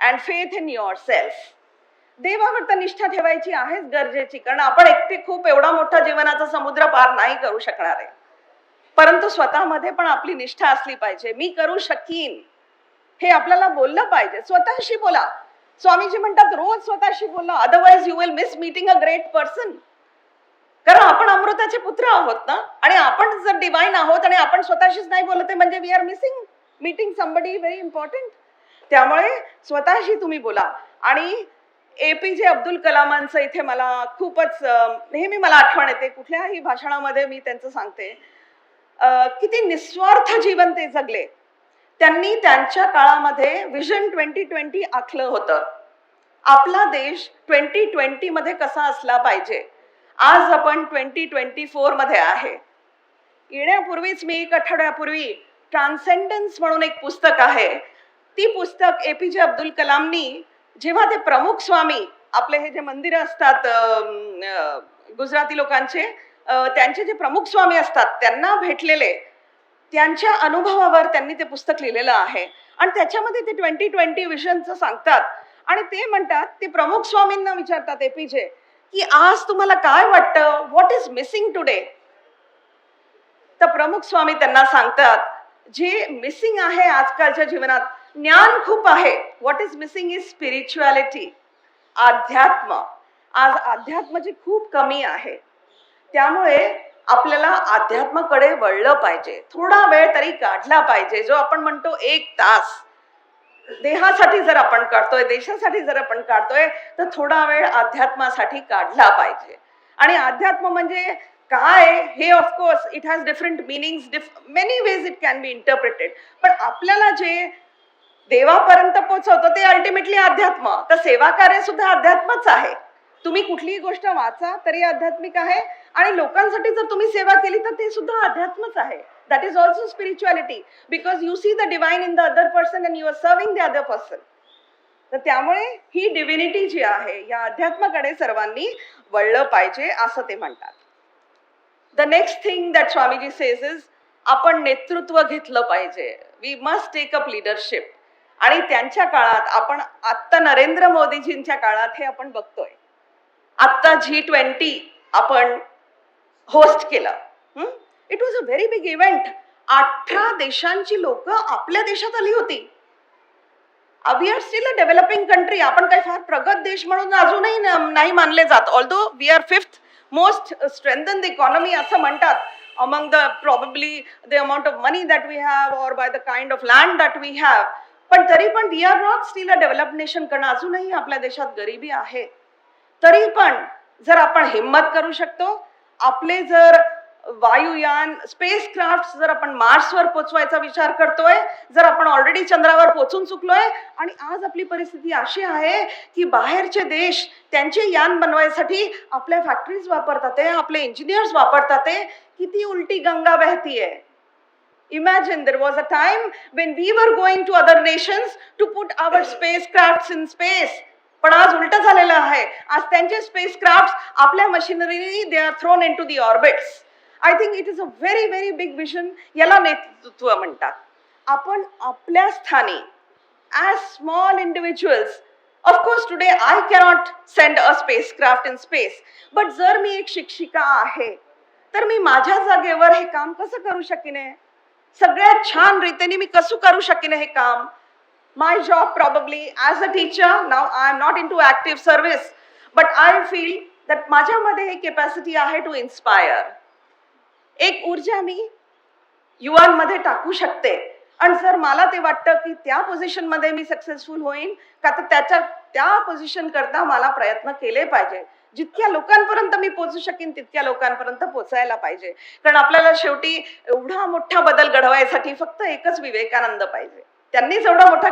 and faith in your self. देवावर तर निष्ठा ठेवायची आहेच गरजेची, कारण आपण एकटे खूप एवढा मोठा जीवनाचा समुद्र पार नाही करू शकणार आहे. परंतु स्वतःमध्ये पण आपली निष्ठा असली पाहिजे. मी करू शकीन हे आपल्याला बोललं पाहिजे. स्वतःशी बोला. स्वामीजी म्हणतात रोज स्वतःशी बोला, otherwise you will miss meeting a great person. कारण आपण अमृताचे पुत्र आहोत ना, आणि आपण जर डिवाइन आहोत आणि आपण स्वतःशीच नाही बोलते म्हणजे we are missing meeting somebody very important. त्यामुळे स्वतःशी तुम्ही बोला. आणि APJ अब्दुल कलामांचं इथे मला खूपच नेहमी मला आठवण येते. कुठल्याही भाषणामध्ये मी त्यांचं सांगते, किती निस्वार्थ जीवन ते जगले. त्यांनी त्यांच्या काळामध्ये विजन 2020 आखलं होतं. आपला देश 2020 मध्ये कसा असला पाहिजे. आज आपण 2024 मध्ये आहे. येण्यापूर्वीच मी 1 आठवड्यापूर्वी ट्रान्सेंडन्स म्हणून एक पुस्तक आहे, ती पुस्तक APJ अब्दुल कलामनी जेव्हा ते प्रमुख स्वामी, आपले हे जे मंदिर असतात गुजराती लोकांचे, त्यांचे जे प्रमुख स्वामी असतात त्यांना भेटलेले, त्यांच्या अनुभवावर त्यांनी ते पुस्तक लिहिलेलं आहे. आणि त्याच्यामध्ये ते 2020 विजनचं सांगतात आणि ते म्हणतात, ते प्रमुख स्वामींना विचारतात APJ की आज तुम्हाला काय वाटतं, व्हॉट इज मिसिंग टुडे. तर प्रमुख स्वामी त्यांना सांगतात, जे मिसिंग आहे आजकालच्या जीवनात, ज्ञान खूप आहे, what is missing is spirituality, अध्यात्म. आज अध्यात्माची खूप कमी आहे. त्यामुळे आपल्याला अध्यात्माकडे वळलं पाहिजे. थोडा वेळ तरी काढला पाहिजे. जो आपण म्हणतो 1 तास देहासाठी जर आपण काढतोय, देशासाठी जर आपण काढतोय, तर थोडा वेळ अध्यात्मासाठी काढला पाहिजे. आणि अध्यात्म म्हणजे काय हे, of course it has different meanings, many ways it can be interpreted. पण आपल्याला जे देवापर्यंत पोहोचवतो ते अल्टिमेटली अध्यात्म. तर सेवा कार्य सुद्धा अध्यात्मच आहे. तुम्ही कुठलीही गोष्ट वाचा तरी आध्यात्मिक आहे, आणि लोकांसाठी जर तुम्ही सेवा केली तर ते सुद्धा अध्यात्मच आहे. That is also spirituality, because you see the divine in the other person and you are serving the other person. तर त्यामुळे ही डिव्हिनिटी जी आहे या अध्यात्माकडे सर्वांनी वळलं पाहिजे असं ते म्हणतात. The next thing that Swamiji says is आपण नेतृत्व घेतलं पाहिजे. We must take up leadership. आणि त्यांच्या काळात आपण आत्ता नरेंद्र मोदीजींच्या काळात हे आपण बघतोय. आत्ता G20 आपण होस्ट केलं. It was a very big event. 18 देशांची लोक आपल्या देशात आली होती. We are still a developing country. आपण काही फार प्रगत देश म्हणून अजूनही नाही मानले जात. Although we are 5th most strengthen the economy असं म्हणतात, among the probably the amount of money that we have or by the kind of land that we have. पण तरी पण we are not still a developed nation, कारण अजूनही आपल्या देशात गरिबी आहे. तरी पण जर आपण हिम्मत करू शकतो, आपले जर वायुयान स्पेस क्राफ्ट जर आपण मार्सवर पोचवायचा विचार करतोय, जर आपण ऑलरेडी चंद्रावर पोचून चुकलोय आणि आज आपली परिस्थिती अशी आहे की बाहेरचे देश त्यांचे यान बनवायसाठी आपल्या फॅक्टरीज वापरतात आहे, आपले इंजिनियर्स वापरतात आहे. किती उलटी Ganga बहतीये. Imagine there was a time when we were going to other nations to put our spacecrafts in space. पण आज उलट झालेलं आहे. आज त्यांचे स्पेसक्राफ्ट आपल्या मशिनरीनी they are thrown into the orbits. I think it is a very very big vision. याला नेतृत्व म्हणतात. आपण आपल्या स्थानी as small individuals, of course today I cannot send a spacecraft in space, but जर मी एक शिक्षिका आहे तर मी माझ्या जागेवर हे काम कसं करू शकीने, सगळ्यात छान रीतीने मी कसं करू शकीने हे काम. My job probably as a teacher, now I am not into active service, but I feel that माझ्यामध्ये हे कॅपॅसिटी आहे टू इन्स्पायर. एक ऊर्जा मी युवांमध्ये टाकू शकते. आणि जर मला ते वाटतं की त्या पोझिशनमध्ये मी सक्सेसफुल होईन का, तर त्या पोझिशन करता मला प्रयत्न केले पाहिजे. जितक्या लोकांपर्यंत मी पोहोचू शकेन तितक्या लोकांपर्यंत पोचायला पाहिजे. कारण आपल्याला शेवटी एवढा मोठा बदल घडवायसाठी फक्त एकच विवेकानंद पाहिजे. त्यांनीच एवढा मोठा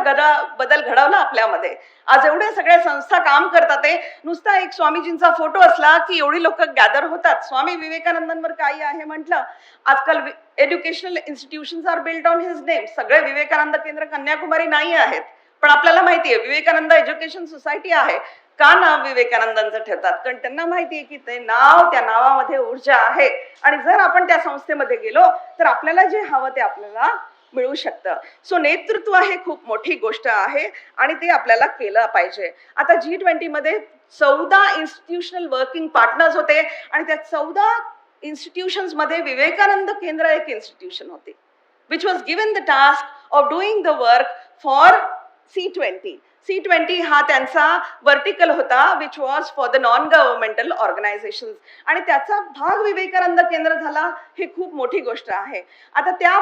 बदल घडवला आपल्यामध्ये. आज एवढ्या सगळ्या संस्था काम करतात. ते नुसता एक स्वामीजींचा फोटो असला की एवढी लोक गॅदर होतात. स्वामी विवेकानंदांवर काही आहे म्हटलं, आजकाल educational institutions are build on his name. सगळे विवेकानंद केंद्र कन्याकुमारी नाही आहेत, पण आपल्याला माहिती आहे विवेकानंद एज्युकेशन सोसायटी आहे. का नाव विवेकानंदांचं ठेवतात? कारण त्यांना माहिती आहे की ते नाव, त्या नावामध्ये ऊर्जा आहे. आणि जर आपण त्या संस्थेमध्ये गेलो तर आपल्याला जे हवं ते आपल्याला मिळू शकतं. सो नेतृत्व हे खूप मोठी गोष्ट आहे आणि ते आपल्याला केलं पाहिजे. आता G20 मध्ये 14 इन्स्टिट्यूशनल वर्किंग पार्टनर्स होते आणि त्या 14 इन्स्टिट्यूशन्स मध्ये विवेकानंद केंद्र एक इन्स्टिट्यूशन होते, which was given the task of doing the work for C20. C20 हा त्यांचा वर्टिकल होता, which was for the non governmental organisation. आणि त्याचा भाग विवेकानंद केंद्र झाला. हे खूप मोठी गोष्ट आहे. आता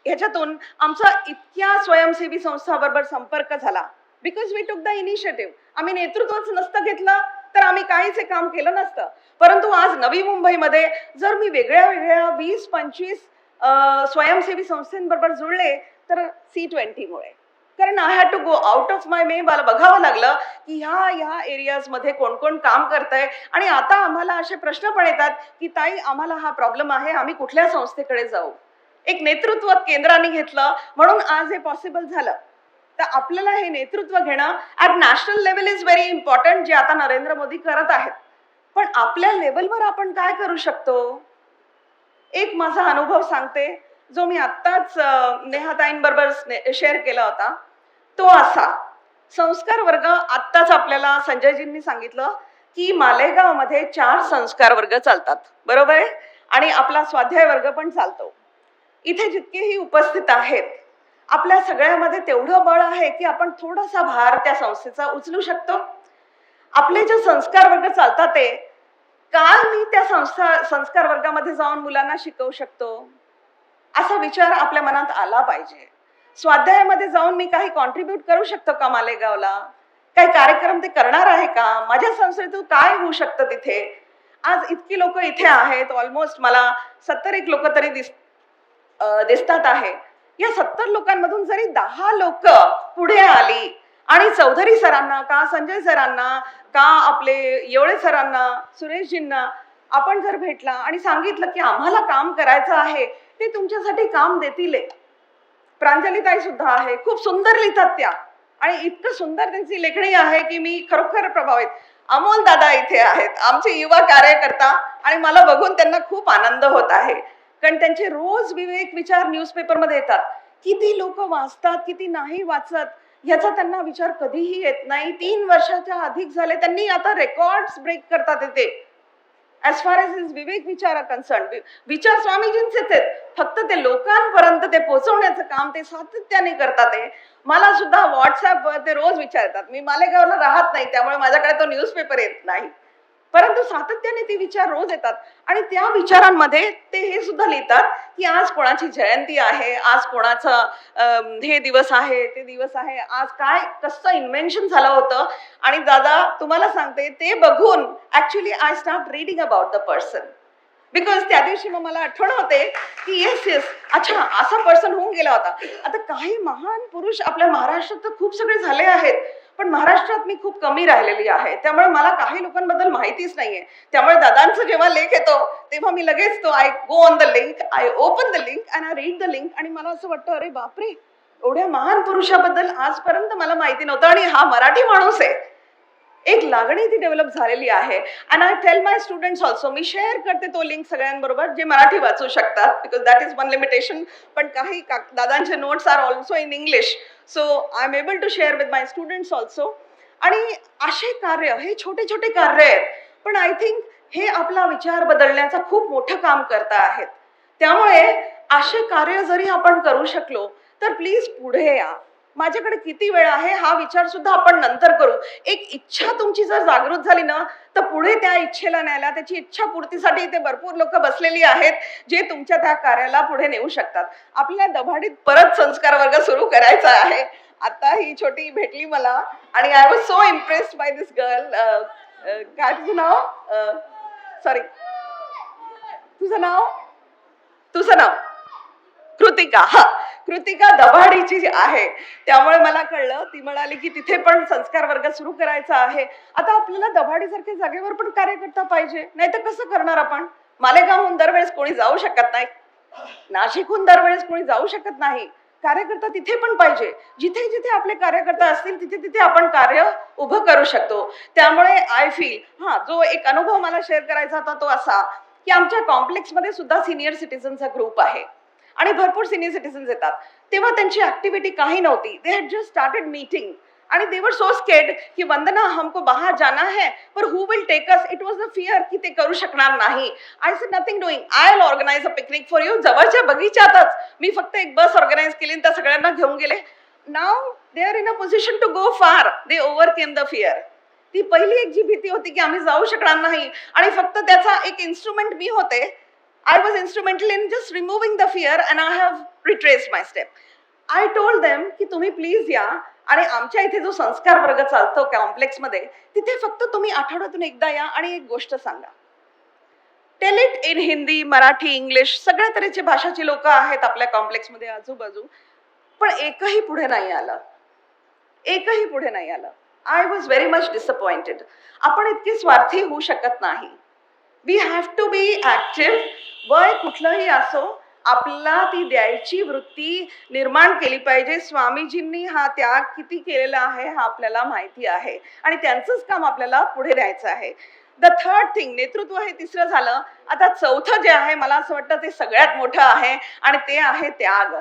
ह्याच्यातून आमचा इतक्या स्वयंसेवी संस्थांबरोबर संपर्क झाला, because we took the initiative. आम्ही नेतृत्वच नसतं घेतलं तर आम्ही काहीच काम केलं नसतं. परंतु आज नवी मुंबईमध्ये जर मी वेगळ्या 20-25 स्वयंसेवी संस्थांबरोबर जुळले तर C20 मुळे. कारण I had to go out of my way. मला बघावं लागलं की ह्या एरियाजमध्ये कोण कोण काम करतंय. आणि आता आम्हाला असे प्रश्न पण येतात की ताई आम्हाला हा प्रॉब्लेम आहे, आम्ही कुठल्या संस्थेकडे जाऊ. एक नेतृत्व केंद्राने घेतलं म्हणून आज हे पॉसिबल झालं. तर आपल्याला हे नेतृत्व घेणं at national level is very important, जे आता नरेंद्र मोदी करत आहेत. पण आपल्या लेवलवर आपण काय करू शकतो? एक माझा अनुभव सांगते, जो मी आत्ताच नेहाताईंबरोबर शेअर केला होता. तो असा, संस्कार वर्ग आत्ताच आपल्याला संजयजींनी सांगितलं की मालेगावमध्ये 4 संस्कार वर्ग चालतात, बरोबर आहे. आणि आपला स्वाध्याय वर्ग पण चालतो. इथे जितकेही उपस्थित आहेत, आपल्या सगळ्यामध्ये तेवढं बळ आहे की आपण थोडासा भार त्या संस्थेचा उचलू शकतो. आपले जे संस्कार वर्ग चालतात ते काय मी त्या संस्कार वर्गामध्ये जाऊन मुलांना शिकवू शकतो, असा विचार आपल्या मनात आला पाहिजे. स्वाध्यायामध्ये जाऊन मी काही कॉन्ट्रीब्यूट करू शकतो का मालेगावला? काही कार्यक्रम ते करणार आहे का? माझ्या संस्थेतून काय होऊ शकतं तिथे? आज इतकी लोक इथे आहेत, ऑलमोस्ट मला 70 लोक तरी दिसतात आहे. या 70 लोकांमधून जरी 10 लोक पुढे आली आणि चौधरी सरांना का, संजय सरांना का, आपले येवळे सरांना, सुरेशजींना आपण जर भेटला आणि सांगितलं की आम्हाला काम करायचं आहे, ते तुमच्यासाठी काम देतील. प्रांजलीताई सुद्धा आहे, खूप सुंदर लिहितात त्या आणि इतकं सुंदर त्यांची लेखणी आहे की मी खरोखर प्रभावित. अमोल दादा इथे आहेत, आमचे युवा कार्यकर्ता, आणि मला बघून त्यांना खूप आनंद होत आहे, कारण त्यांचे रोज विवेक विचार न्यूजपेपरमध्ये येतात. किती लोक वाचतात, किती नाही वाचत, याचा त्यांना विचार कधीही येत नाही. 3 वर्षाच्या अधिक झाले, त्यांनी आता रेकॉर्ड्स ब्रेक करतात येते. ऍज फार एज इज विवेक विचार आर कन्सर्न, विचार स्वामीजींचेच आहेत, फक्त ते लोकांपर्यंत ते पोहोचवण्याचं काम ते सातत्याने करतात. मला सुद्धा व्हॉट्सअपवर ते रोज विचारतात. मी मालेगावला राहत नाही, त्यामुळे माझ्याकडे तो न्यूजपेपर येत नाही, परंतु सातत्याने ते विचार रोज येतात. आणि त्या विचारांमध्ये ते हे सुद्धा लिहितात की आज कोणाची जयंती आहे, आज कोणाचं हे दिवस आहे, ते दिवस आहे, आज काय कसं इन्व्हेन्शन झालं होतं. आणि दादा तुम्हाला सांगते, ते बघून actually I start reading about the person, because त्या दिवशी मग मला आठवण होते की येस अच्छा असा पर्सन होऊन गेला होता. आता काही महान पुरुष आपल्या महाराष्ट्रात तर खूप सगळे झाले आहेत, पण महाराष्ट्रात मी खूप कमी राहिलेली आहे, त्यामुळे मला काही लोकांबद्दल माहितीच नाहीये. त्यामुळे दादांचा जेव्हा लेख येतो तेव्हा मी लगेच तो I go on the link, I open the link and I read the link, आणि मला असं वाटतं अरे बापरे, एवढ्या महान पुरुषाबद्दल आजपर्यंत मला माहिती नव्हतं, आणि हा मराठी माणूस आहे. एक लागणी ती डेव्हलप झालेली आहे. And I tell my students also, मी शेअर करते तो लिंक सगळ्यांबरोबर जे मराठी वाचू शकतात, because that is one limitation. पण काही दादांचे notes are also in English, so I am able to share with my students also. आणि असे कार्य, हे छोटे छोटे कार्य आहेत, पण आय थिंक हे आपला विचार बदलण्याचं खूप मोठं काम करत आहेत. त्यामुळे असे कार्य जरी आपण करू शकलो तर प्लीज पुढे या. माझ्याकडे किती वेळ आहे हा विचार सुद्धा आपण नंतर करू. एक इच्छा तुमची जर जागृत झाली ना, तर पुढे त्या इच्छेला न्यायला, त्याची इच्छा पूर्तीसाठी इथे भरपूर लोक बसलेली आहेत जे तुमच्या त्या कार्याला पुढे नेऊ शकतात. आपल्या दभाडीत परत संस्कार वर्ग सुरू करायचा आहे. आता ही छोटी भेटली मला, आणि I was so impressed by this girl. काय तुझं नाव? सॉरी, तुझं नाव कृतिका. हा, कृतिका दभाडीची आहे. त्यामुळे मला कळलं, ती म्हणाली की तिथे पण संस्कार वर्ग सुरू करायचा आहे. आता आपल्याला दभाडीसारख्या जागेवर पण कार्यकर्ता पाहिजे, नाही तर कसं करणार आपण? मालेगावहून दरवेळेस कोणी जाऊ शकत नाही, नाशिकहून दरवेळेस कोणी जाऊ शकत नाही. कार्यकर्ता तिथे पण पाहिजे. जिथे जिथे आपले कार्यकर्ता असतील तिथे तिथे आपण कार्य उभं करू शकतो. त्यामुळे आय फील, जो एक अनुभव मला शेअर करायचा होता तो असा की आमच्या कॉम्प्लेक्समध्ये सुद्धा सिनियर सिटीजनचा ग्रुप आहे, आणि भरपूर सिनियर सिटीजन्स येतात. तेव्हा त्यांची ऍक्टिव्हिटी काही नव्हती. They had just started meeting, आणि दे वर सो स्केर्ड की वंदना हमको बाहर जाना है, पर who will take us? It was the fear की ते करू शकणार नाही. I said nothing doing, I will organise a picnic for you. जवळच्या बगीच्यातच मी फक्त एक बस ऑर्गनाइज केली, त्या सगळ्यांना घेऊन गेले. Now they are in a position to go far. They overcame the fear. ती पहिली एक जी भीती होती की आम्ही जाऊ शकणार नाही, आणि फक्त त्याचा एक इन्स्ट्रुमेंट मी होते. I was instrumental in just removing the fear and I have retraced my step. I told them की तुम्ही प्लीज या, आणि आमच्या इथे जो संस्कार वर्ग चालतो कॉम्प्लेक्समध्ये, तिथे फक्त तुम्ही आठवड्यातून एकदा या आणि एक गोष्ट सांगा. Tell it in Hindi, Marathi, English, सगळ्या तऱ्हेचे भाषाची लोक आहेत आपल्या कॉम्प्लेक्समध्ये आजूबाजू, पण एकही पुढे नाही आलं. I was very much disappointed. आपण इतके स्वार्थी होऊ शकत नाही. We have to be active. वय कुठलंही असो, आपल्याला ती द्यायची वृत्ती निर्माण केली पाहिजे. स्वामीजींनी हा त्याग किती केलेला आहे हा आपल्याला माहिती आहे, आणि त्यांचंच काम आपल्याला पुढे द्यायचं आहे. द थर्ड थिंग, नेतृत्व हे तिसरं झालं. आता चौथं जे आहे, मला असं वाटतं ते सगळ्यात मोठं आहे, आणि ते आहे त्याग.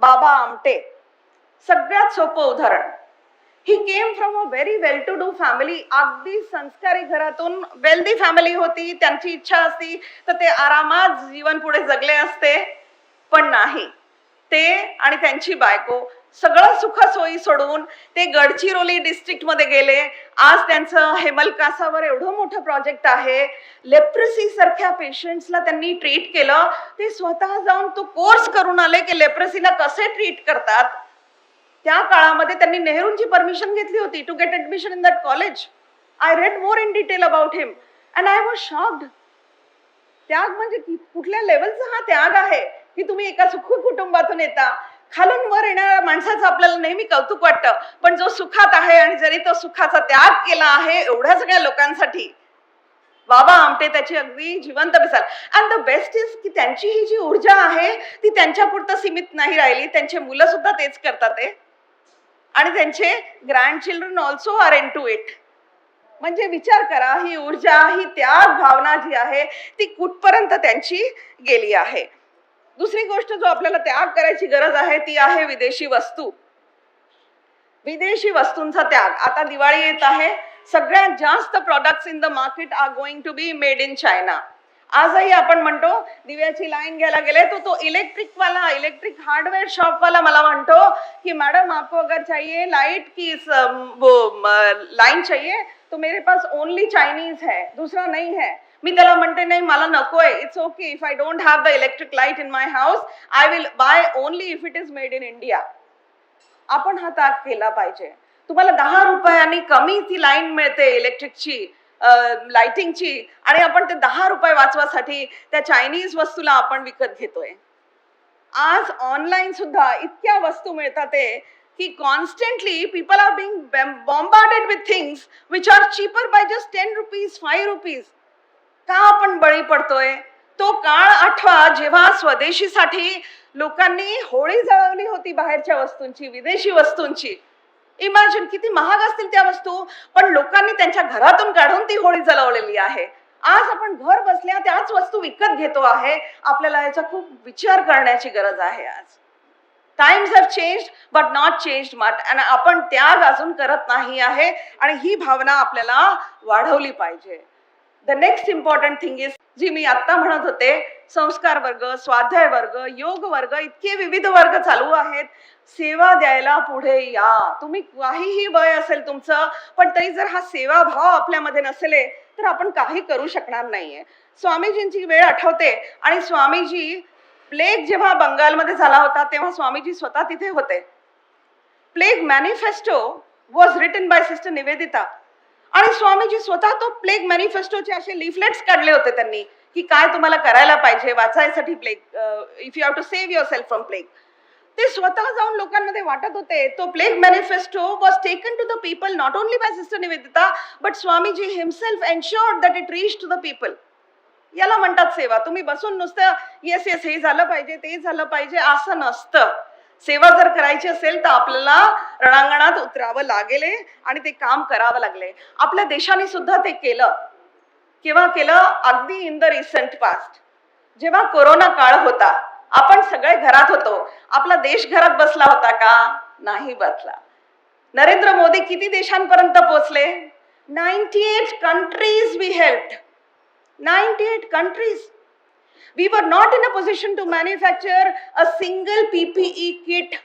बाबा आमटे सगळ्यात सोपं उदाहरण. She came from a very well to do family. अगदी संस्कारी घरातून, वेल्दी फॅमिली होती. त्यांची इच्छा असती तर ते आरामात जीवन पुढे जगले असते, पण नाही. ते आणि त्यांची बायको सगळं सुख सोयी सोडून ते गडचिरोली डिस्ट्रिक्ट मध्ये गेले. आज त्यांचं हेमलकासावर एवढं मोठं प्रोजेक्ट आहे. लेप्रेसी सारख्या पेशंट्सला त्यांनी ट्रीट केलं. ते स्वतः जाऊन तो कोर्स करून आले की लेप्रेसीला कसे ट्रीट करतात. त्या काळामध्ये त्यांनी नेहरूंची परमिशन घेतली होती to get admission in that college. I read more in detail about him and I was shocked. त्याग म्हणजे कुठल्या लेवलचा हा त्याग आहे की तुम्ही एका सुखी कुटुंबातून येता. खालून वर येणाऱ्या माणसाचं आपल्याला नेहमी कौतुक वाटतं, पण जो सुखात आहे आणि जरी तो सुखाचा त्याग केला आहे एवढ्या सगळ्या लोकांसाठी, बाबा आमटे त्याची अगदी जिवंत मिसाल. अँड द बेस्ट इज की त्यांची ही जी ऊर्जा आहे ती त्यांच्यापुरतं सीमित नाही राहिली. त्यांचे मुलं सुद्धा तेच करतात आहे, आणि त्यांचे grandchildren also are into it. म्हणजे विचार करा, ही ऊर्जा, ही त्याग भावना जी आहे ती कुठपर्यंत त्यांची गेली आहे. दुसरी गोष्ट जो आपल्याला त्याग करायची गरज आहे ती आहे विदेशी वस्तू. विदेशी वस्तूंचा त्याग. आता दिवाळी येत आहे, सगळ्यात जास्त products in the market are going to be made in China. आजही आपण म्हणतो दिव्याची लाईन घ्यायला गेले तो इलेक्ट्रिक हार्डवेअर शॉप वाला मला म्हणतो की मॅडम आपको अगर चाहिए लाइट की वो लाईन चाहिए तो मेरे पास ओनली चाइनीज है, दूसरा नहीं है. मी त्याला म्हणते नाही मला नकोय, it's okay, if I don't have the electric light in my house I will by only if it is made in India. आपण हा त्याग केला पाहिजे. तुम्हाला 10 रुपयांनी कमी ती लाईन मिळते इलेक्ट्रिकची, लाइटिंगची, आणि आपण ते 10 रुपये वाचवासाठी त्या चायनीज वस्तूला आपण विकत घेतोय. आज ऑनलाईन सुद्धा इतक्या वस्तू मिळतात की constantly people are being bombarded with things which are cheaper by just 10 rupees 5 rupees. का आपण बळी पडतोय? तो काळ आठवा जेव्हा स्वदेशीसाठी लोकांनी होळी जळवली होती बाहेरच्या वस्तूंची, विदेशी वस्तूंची. इमॅजिन किती महाग असतील त्या वस्तू, पण लोकांनी त्यांच्या घरातून काढून ती होळी जळवलेली आहे. आज आपण घर बसल्या त्याच वस्तू विकत घेतो आहे. आपल्याला याचा खूप विचार करण्याची गरज आहे. आज times have changed but not changed much, आणि आपण त्याग अजून करत नाही आहे, आणि ही भावना आपल्याला वाढवली पाहिजे. The next important thing is, जी मी आता म्हणत होते, संस्कार वर्ग, स्वाध्याय वर्ग, योग वर्ग, इतके विविध वर्ग चालू आहेत. सेवा द्यायला पुढे या. तुम्ही काहीही वय असेल तुमचं, पण तरी जर हा सेवा भाव आपल्यामध्ये नसेल तर आपण काही करू शकणार नाहीये. स्वामीजींची वेळ आठवते, आणि स्वामीजी प्लेग जेव्हा बंगालमध्ये झाला होता तेव्हा स्वामीजी स्वतः तिथे होते. Plague manifesto was written by sister Nivedita, आणि स्वामीजी स्वतः तो प्लेग मॅनिफेस्टोचे असे लिफलेट्स काढले होते त्यांनी की काय तुम्हाला करायला पाहिजे वाचायसाठी plague, if you have to save your self from plague. ते स्वतः जाऊन लोकांमध्ये वाटत होते. तो plague manifesto was taken to the people not only by sister Nivedita but Swamiji himself ensured that it reach to the people. याला म्हणतात सेवा. तुम्ही बसून नुसतं येस येस हे झालं पाहिजे ते झालं पाहिजे असं नसतं. सेवा जर करायची असेल तर आपल्याला रणांगणात उतरावं लागेल आणि ते काम करावं लागले. आपल्या देशाने सुद्धा ते केलं. केव्हा केलं? अगदी इन द रिसेंट पास्ट, जेव्हा कोरोना काळ होता. आपण सगळे घरात होतो. आपला देश घरात बसला होता का? नाही बसला. नरेंद्र मोदी किती देशांपर्यंत पोहोचले? 98 countries we helped. 98 countries. We were not in a position to manufacture a single PPE kit.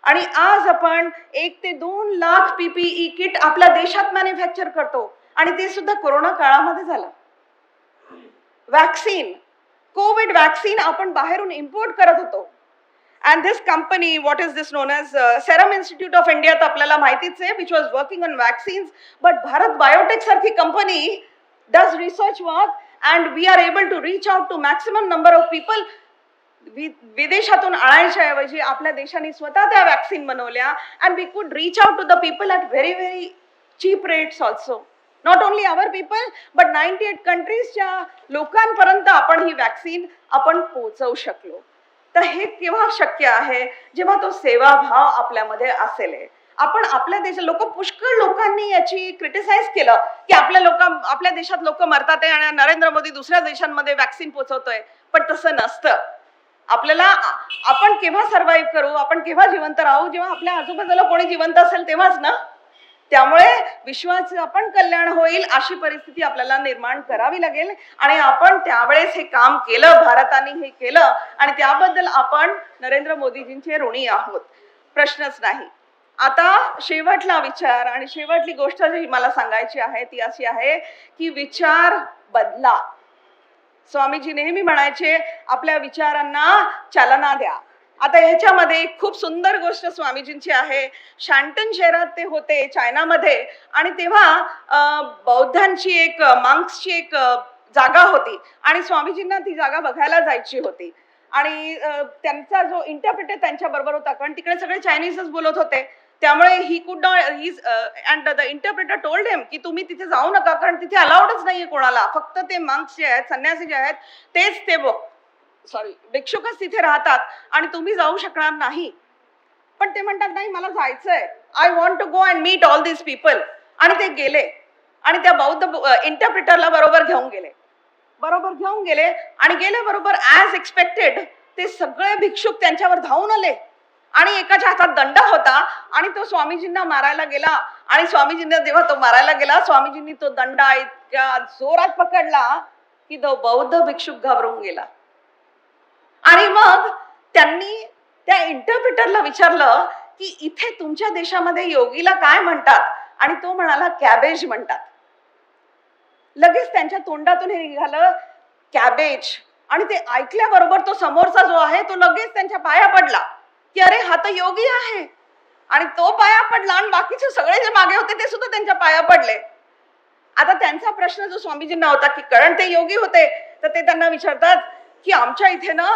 आणि आज आपण 1 ते 2 लाख PPE किट आपल्या देशात मॅन्युफॅक्चर करतो, आणि ते सुद्धा कोरोना काळामध्ये झालं. वॅक्सिन, कोविड वॅक्सिन आपण बाहेरून इम्पोर्ट करत होतो. And this company, what is this known as Serum Institute of India, तर आपल्याला माहितीच आहे, which was working on vaccines. But Bharat Biotech सारखी company does research work and we are able to reach out to maximum number of people. विदेशातून आणायच्या ऐवजी आपल्या देशाने स्वतः त्या वॅक्सिन बनवल्या, and we could reach out to the people at very very cheap rates also. Not only our people but 98 countries च्या लोकांपर्यंत आपण ही वॅक्सिन आपण पोहोचवू शकलो. तर हे केव्हा शक्य आहे? जेव्हा तो सेवाभाव आपल्यामध्ये असेल. आपण आपल्या देशात पुष्कळ लोकांनी याची क्रिटिसाइज केलं की आपल्या देशात लोक मरतात आहे आणि नरेंद्र मोदी दुसऱ्या देशांमध्ये वॅक्सिन पोहोचवतोय. पण तसं नसतं. आपल्याला आपण केव्हा सर्व्हाइव्ह करू, आपण केव्हा जिवंत राहू? जेव्हा आपल्या आजूबाजूला कोणी जिवंत असेल तेव्हाच ना. त्यामुळे विश्वाचं आपण कल्याण होईल अशी परिस्थिती आपल्याला निर्माण करावी लागेल, आणि आपण त्यावेळेस हे काम केलं. भारताने हे केलं, आणि त्याबद्दल आपण नरेंद्र मोदीजींचे ऋणी आहोत, प्रश्नच नाही. आता शेवटला विचार आणि शेवटली गोष्ट जी मला सांगायची आहे ती अशी आहे की विचार बदला. स्वामीजी नेहमी म्हणायचे आपल्या विचारांना चालना द्या. आता ह्याच्यामध्ये खूप सुंदर गोष्ट स्वामीजींची आहे. शँटन शहरात ते होते चायनामध्ये, आणि तेव्हा बौद्धांची एक मांक्सची एक जागा होती, आणि स्वामीजींना ती जागा बघायला जायची होती. आणि त्यांचा जो इंटरप्रेटर त्यांच्या बरोबर होता, कारण तिकडे सगळे चायनीजच बोलत होते. त्यामुळे he could not and the interpreter told him की तुम्ही तिथे जाऊ नका, कारण तिथे अलाउडच नाहीये कोणाला. फक्त ते मंक्स जे आहेत, संन्यासी जे आहेत, तेच ते भिक्षुकच तिथे राहतात, आणि तुम्ही जाऊ शकणार नाही. पण ते म्हणतात नाही मला जायचंय. I want to go and meet all these people. आणि ते गेले आणि त्या बौद्ध इंटरप्रिटरला बरोबर घेऊन गेले आणि गेल्याबरोबर ॲज एक्सपेक्टेड ते सगळे भिक्षुक त्यांच्यावर धावून आले आणि एकाच्या हातात दंडा होता आणि तो स्वामीजींना मारायला गेला. आणि स्वामीजींना जेव्हा तो मारायला गेला, स्वामीजींनी तो दंडा इतक्या जोरात पकडला की तो बौद्ध भिक्षुक घाबरून गेला. आणि मग त्यांनी त्या इंटरप्रिटरला विचारलं की इथे तुमच्या देशामध्ये योगीला काय म्हणतात? आणि तो म्हणाला कॅबेज म्हणतात. लगेच त्यांच्या तोंडातून हे निघालं कॅबेज. आणि ते ऐकल्याबरोबर तो समोरचा जो आहे तो लगेच त्यांच्या पाया पडला की अरे हा तर योगी आहे. आणि तो पाया पडला आणि बाकीचे सगळे जे मागे होते ते सुद्धा त्यांच्या पाया पडले. आता त्यांचा प्रश्न जो स्वामीजींना होता की कारण ते योगी होते, तर ते त्यांना विचारतात की आमच्या इथे ना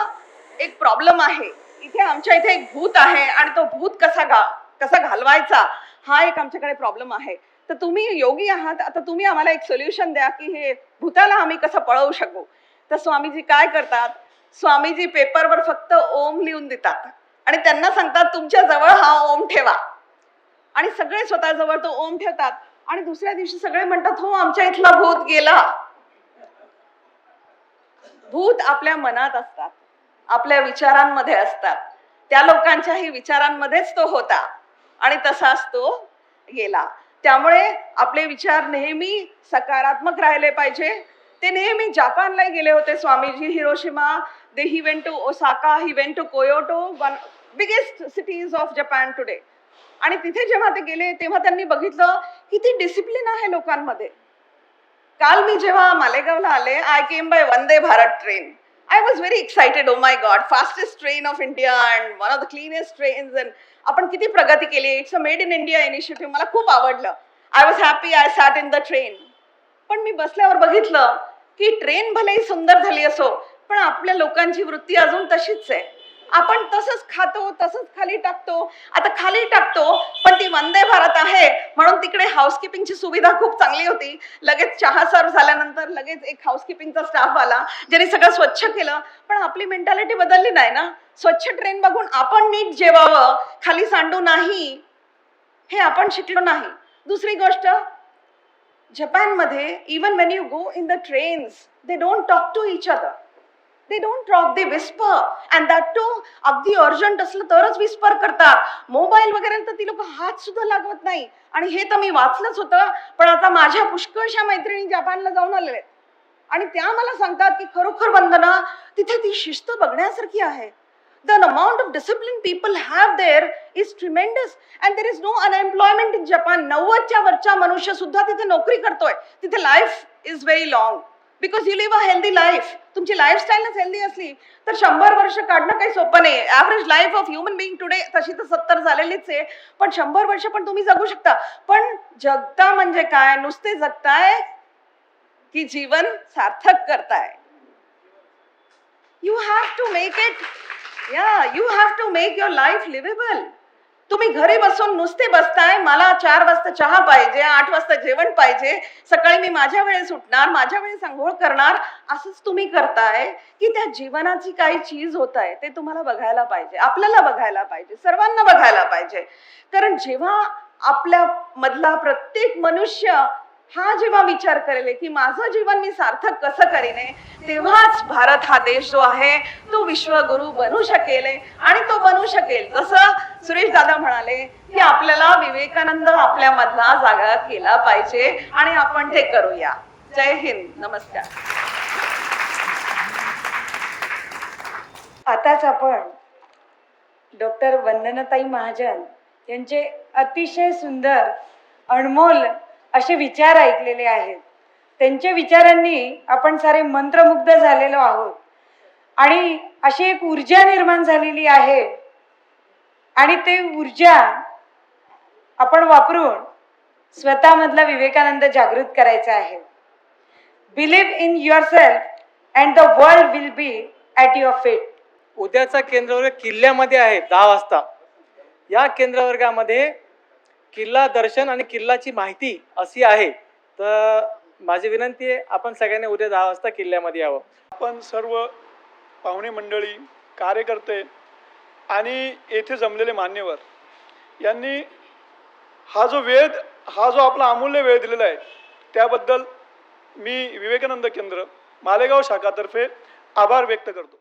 एक प्रॉब्लेम आहे, इथे आमच्या इथे एक भूत आहे आणि तो भूत कसा घालवायचा हा एक आमच्याकडे प्रॉब्लेम आहे. तर तुम्ही योगी आहात, आता तुम्ही आम्हाला एक सोल्युशन द्या की हे भूताला आम्ही कसं पळवू शकू. तर स्वामीजी काय करतात, स्वामीजी पेपरवर फक्त ओम लिहून देतात आणि त्यांना सांगतात तुमच्या जवळ हा ओम ठेवा. आणि सगळे स्वतःजवळ तो ओम ठेवतात आणि दुसऱ्या दिवशी सगळे म्हणतात हो आमच्या इथला भूत गेला. भूत आपल्या मनात असतात, आपल्या विचारांमध्ये असतात. त्या लोकांच्याही विचारांमध्येच तो होता आणि तसाच तो गेला. त्यामुळे आपले विचार नेहमी सकारात्मक राहिले पाहिजे. ते नेहमी जपानला गेले होते Swamiji, Hiroshima, he went to Osaka, he went to Kyoto, one biggest cities of Japan today. आणि तिथे जेव्हा ते गेले तेव्हा त्यांनी बघितलं किती डिसिप्लिन आहे लोकांमध्ये. काल मी जेव्हा मालेगावला आले, I came by Vande Bharat train. I was very excited. Oh my God, fastest train of India and one of the cleanest trains. And आपण किती प्रगती केली. It's a made in India initiative. मला खूप आवडलं. I was happy. I sat in the train. पण मी बसल्यावर बघितलं की ट्रेन भलेही सुंदर झाली असो, पण आपल्या लोकांची वृत्ती अजून तशीच आहे. आपण तसंच खातो, तसंच खाली टाकतो. आता खाली टाकतो, पण ती वंदे भारत आहे म्हणून तिकडे हाऊसकीपिंगची सुविधा खूप चांगली होती. लगेच चहा सर्व झाल्यानंतर लगेच एक हाऊसकीपिंगचा स्टाफ आला ज्यांनी सगळं स्वच्छ केलं. पण आपली मेंटॅलिटी बदलली नाही ना. स्वच्छ ट्रेन बघून आपण नीट जेवावं, खाली सांडू नाही, हे आपण शिकलो नाही. दुसरी गोष्ट, जपानमध्ये even when you go in the trains they don't talk to each other. They don't talk, they whisper. And that too, अगदी अर्जंट असलं तरच विस्पर करतात. मोबाईल वगैरे तर ती लोक हात सुद्धा लागवत नाही. आणि हे तर मी वाचलंच होतं, पण आता माझ्या पुष्कळशा मैत्रिणी जपानला जाऊन आलेल्या आहेत आणि त्या मला सांगतात की खरोखर वंदना तिथे ती शिस्त बघण्यासारखी आहे. The amount of discipline people have there is tremendous and there is no unemployment in Japan. 90च्या वरचा मनुष्य सुद्धा तिथे नोकरी करतोय. तिथे life is very long because you live a healthy life. तुमची लाईफस्टाईलच हेल्दी असली तर 100 वर्ष काढणं काही सोपं नाही. Average life of human being today तशी तर 70 झालेलीच आहे, पण 100 वर्ष पण तुम्ही जगू शकता. पण जगता म्हणजे काय, नुसते जगताय की जीवन सार्थक करताय. You have to make it, you have to make your life livable. तुम्ही घरी बसून नुसते बसताय, मला 4 वाजता चहा पाहिजे, 8 वाजता जेवण पाहिजे, सकाळी मी माझ्या वेळेस उठणार, माझ्या वेळेस आंघोळ करणार, असंच तुम्ही करताय की त्या जीवनाची काही चीज होत आहे ते तुम्हाला बघायला पाहिजे, आपल्याला बघायला पाहिजे, सर्वांना बघायला पाहिजे. कारण जेव्हा आपल्या मधला प्रत्येक मनुष्य हा जेव्हा विचार करेल की माझं जीवन मी सार्थक कसं करीने, तेव्हाच भारत हा देश जो आहे तो विश्वगुरु बनू शकेल. आणि तो बनू शकेल जसं सुरेश दादा म्हणाले की आपल्याला विवेकानंद आपल्या मधला जागा केला पाहिजे आणि आपण ते करूया. जय हिंद, नमस्कार. आताच आपण डॉक्टर वंदनाताई महाजन यांचे अतिशय सुंदर अनमोल असे विचार ऐकलेले आहेत. त्यांच्या विचारांनी आपण सारे मंत्रमुग्ध झालेलो आहोत आणि अशी एक ऊर्जा निर्माण झालेली आहे आणि ते ऊर्जा आपण वापरून स्वतःमधला विवेकानंद जागृत करायचा आहे. Believe in yourself and the world will be at your feet. उद्याचा केंद्रवर्ग किल्ल्यामध्ये आहे 10 वाजता. या केंद्रवर्गामध्ये किल्ला दर्शन आणि किल्ल्याची माहिती अशी आहे. तर माझी विनंती आहे आपण सगळ्यांनी उद्या 10 वाजता किल्ल्यामध्ये यावं. आपण सर्व पाहुणे मंडळी, कार्यकर्ते आणि येथे जमलेले मान्यवर यांनी हा जो आपला अमूल्य वेळ दिलेला आहे त्याबद्दल मी विवेकानंद केंद्र मालेगाव शाखातर्फे आभार व्यक्त करतो.